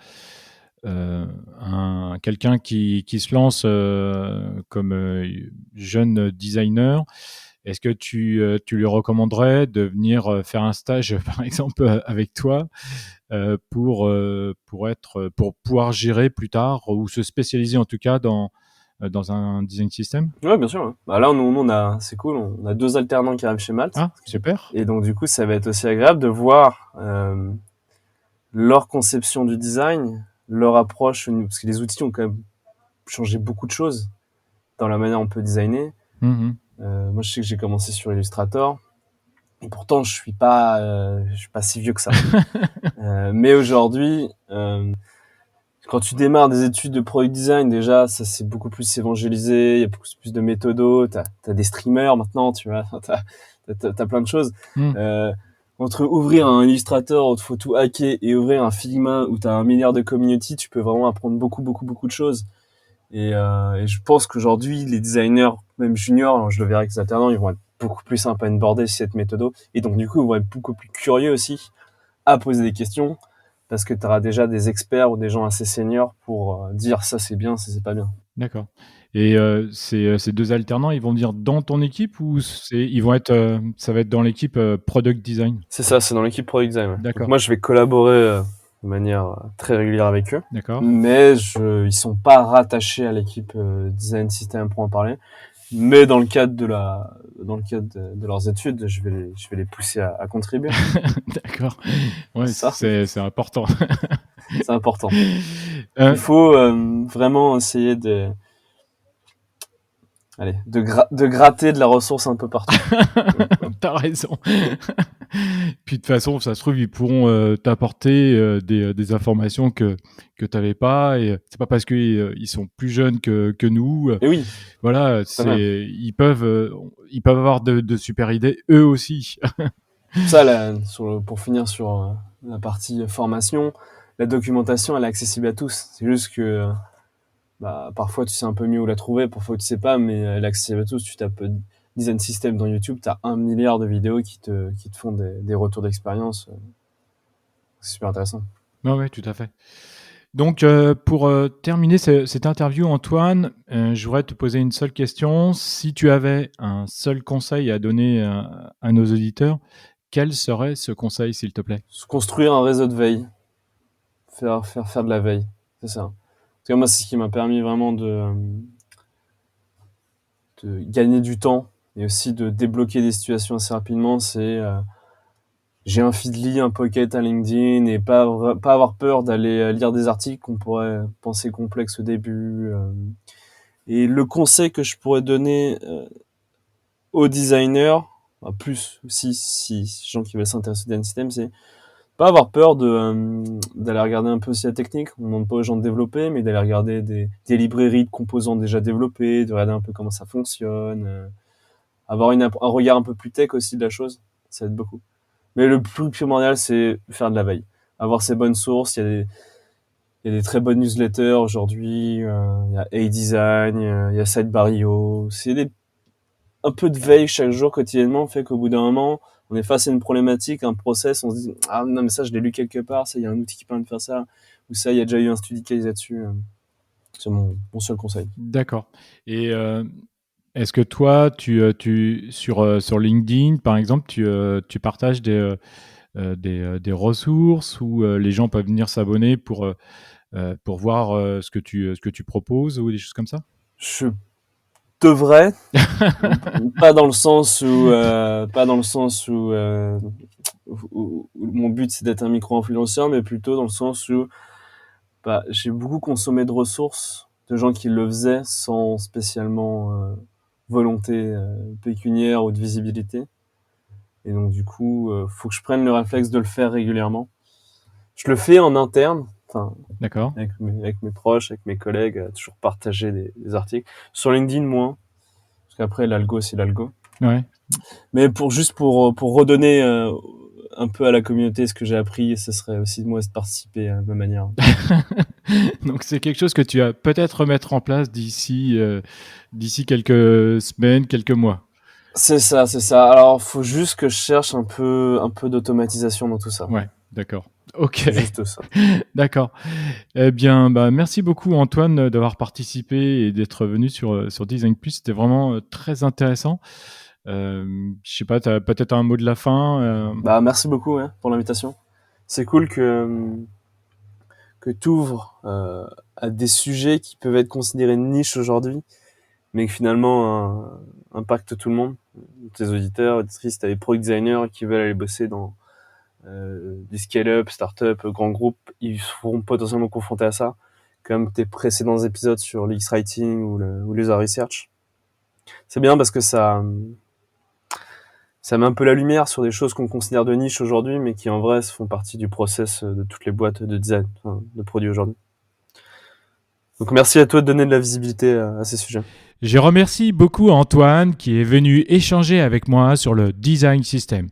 quelqu'un qui se lance comme jeune designer, est-ce que tu lui recommanderais de venir faire un stage, par exemple, avec toi pour pouvoir gérer plus tard ou se spécialiser en tout cas dans un design system? Ouais, bien sûr. Ouais. Bah là, c'est cool, on a 2 alternants qui arrivent chez Malte. Ah, super. Et donc, du coup, ça va être aussi agréable de voir leur conception du design, leur approche, parce que les outils ont quand même changé beaucoup de choses dans la manière dont on peut designer. Mhm. Moi, je sais que j'ai commencé sur Illustrator, et pourtant, je suis pas si vieux que ça. Mais aujourd'hui, quand tu démarres des études de product design, déjà, ça c'est beaucoup plus évangélisé, il y a beaucoup plus de méthodos, t'as des streamers maintenant, tu vois, t'as plein de choses. Mm. Euh, Entre ouvrir un Illustrator où il faut tout hacker et ouvrir un Figma où t'as 1 milliard de community, tu peux vraiment apprendre beaucoup de choses. Et je pense qu'aujourd'hui, les designers, même juniors, alors je le verrai avec les alternants, ils vont être beaucoup plus sympas à onboarder cette méthode. Et donc, du coup, ils vont être beaucoup plus curieux aussi à poser des questions parce que tu auras déjà des experts ou des gens assez seniors pour dire ça c'est bien, ça c'est pas bien. D'accord. Et ces deux alternants, ils vont venir dans ton équipe ou ça va être dans l'équipe product design? C'est ça, c'est dans l'équipe Product Design. Ouais. Donc D'accord, moi je vais collaborer de manière très régulière avec eux, d'accord. mais ils sont pas rattachés à l'équipe Design System pour en parler. Mais dans le cadre de leurs études, je vais les pousser à contribuer. D'accord. Ouais, C'est ça, c'est important. c'est important. Il Euh, faut vraiment essayer de gratter de la ressource un peu partout. T'as raison. Puis de toute façon, ça se trouve, ils pourront t'apporter des informations que tu n'avais pas. Et c'est pas parce qu'ils ils sont plus jeunes que nous. Et oui, Voilà, tout à fait. ils peuvent avoir de super idées eux aussi. Ça, là, pour finir sur la partie formation, la documentation, elle est accessible à tous. C'est juste que bah, parfois tu sais un peu mieux où la trouver, parfois tu sais pas, mais elle est accessible à tous. Tu tapes Design System dans YouTube, tu as 1 milliard de vidéos qui te font des retours d'expérience. C'est super intéressant. Ouais, ouais, tout à fait. Donc, pour terminer cette interview, Antoine, je voudrais te poser une seule question. Si tu avais un seul conseil à donner à nos auditeurs, quel serait ce conseil, s'il te plaît? Se construire un réseau de veille, faire de la veille, c'est ça. En tout cas, moi, c'est ce qui m'a permis vraiment de gagner du temps et aussi de débloquer des situations assez rapidement. C'est j'ai un Feedly, un Pocket, un LinkedIn et pas avoir peur d'aller lire des articles qu'on pourrait penser complexes au début. Et le conseil que je pourrais donner aux designers, plus aussi si gens qui veulent s'intéresser au design system, c'est pas avoir peur d'aller regarder un peu aussi la technique. On ne demande pas aux gens de développer, mais d'aller regarder des librairies de composants déjà développés, de regarder un peu comment ça fonctionne, avoir un regard un peu plus tech aussi de la chose, ça aide beaucoup. Mais le plus primordial, c'est faire de la veille. Avoir ses bonnes sources. Il y a des très bonnes newsletters aujourd'hui. Il y a A-Design, il y a Sidebar.io. C'est un peu de veille chaque jour quotidiennement fait qu'au bout d'un moment, on est face à une problématique, un process, on se dit « Ah non, mais ça, je l'ai lu quelque part, ça, il y a un outil qui permet de faire ça. » Ou ça, il y a déjà eu un study case là-dessus. C'est mon seul conseil. D'accord. Et est-ce que toi, sur LinkedIn, par exemple, tu partages des ressources où les gens peuvent venir s'abonner pour voir ce que tu proposes ou des choses comme ça? Je devrais, pas dans le sens où mon but c'est d'être un micro-influenceur, mais plutôt dans le sens où j'ai beaucoup consommé de ressources de gens qui le faisaient sans spécialement volonté pécuniaire ou de visibilité. Et donc du coup, faut que je prenne le réflexe de le faire régulièrement. Je le fais en interne, D'accord. avec mes proches, avec mes collègues, toujours partager des articles. Sur LinkedIn, moins, parce qu'après l'algo, c'est l'algo. Ouais. Mais pour redonner un peu à la communauté ce que j'ai appris, ce serait aussi de moi de participer à ma manière. Donc c'est quelque chose que tu vas peut-être remettre en place d'ici quelques semaines, quelques mois. C'est ça. Alors, faut juste que je cherche un peu d'automatisation dans tout ça. Ouais, d'accord. Ok. C'est juste ça. D'accord. Eh bien, merci beaucoup Antoine d'avoir participé et d'être venu sur Design Plus. C'était vraiment très intéressant. Je sais pas, tu as peut-être un mot de la fin Merci beaucoup pour l'invitation. C'est cool que tu ouvres à des sujets qui peuvent être considérés niche aujourd'hui, mais que finalement impactent tout le monde. Tes auditeurs, auditrices, t'as des product designers qui veulent aller bosser dans des scale-up, start-up, grands groupes, ils seront potentiellement confrontés à ça, comme tes précédents épisodes sur l'X-Writing ou l'user research. C'est bien parce que ça met un peu la lumière sur des choses qu'on considère de niche aujourd'hui, mais qui en vrai font partie du process de toutes les boîtes de design, de produits aujourd'hui. Donc merci à toi de donner de la visibilité à ces sujets. Je remercie beaucoup Antoine qui est venu échanger avec moi sur le design system.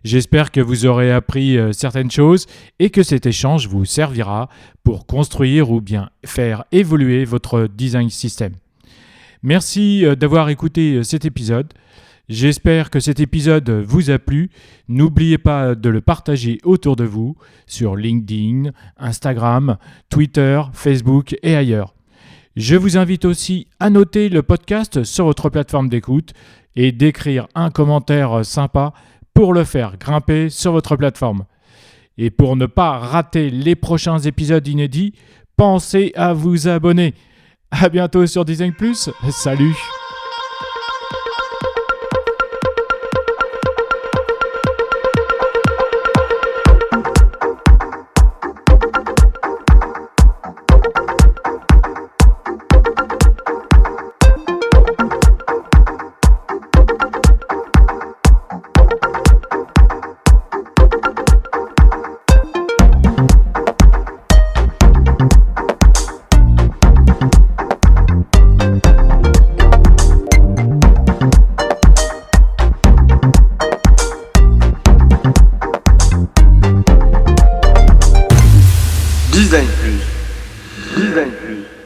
J'espère que vous aurez appris certaines choses et que cet échange vous servira pour construire ou bien faire évoluer votre design system. Merci d'avoir écouté cet épisode. J'espère que cet épisode vous a plu. N'oubliez pas de le partager autour de vous sur LinkedIn, Instagram, Twitter, Facebook et ailleurs. Je vous invite aussi à noter le podcast sur votre plateforme d'écoute et d'écrire un commentaire sympa pour le faire grimper sur votre plateforme. Et pour ne pas rater les prochains épisodes inédits, pensez à vous abonner. À bientôt sur Design Plus. Salut! Design Plus.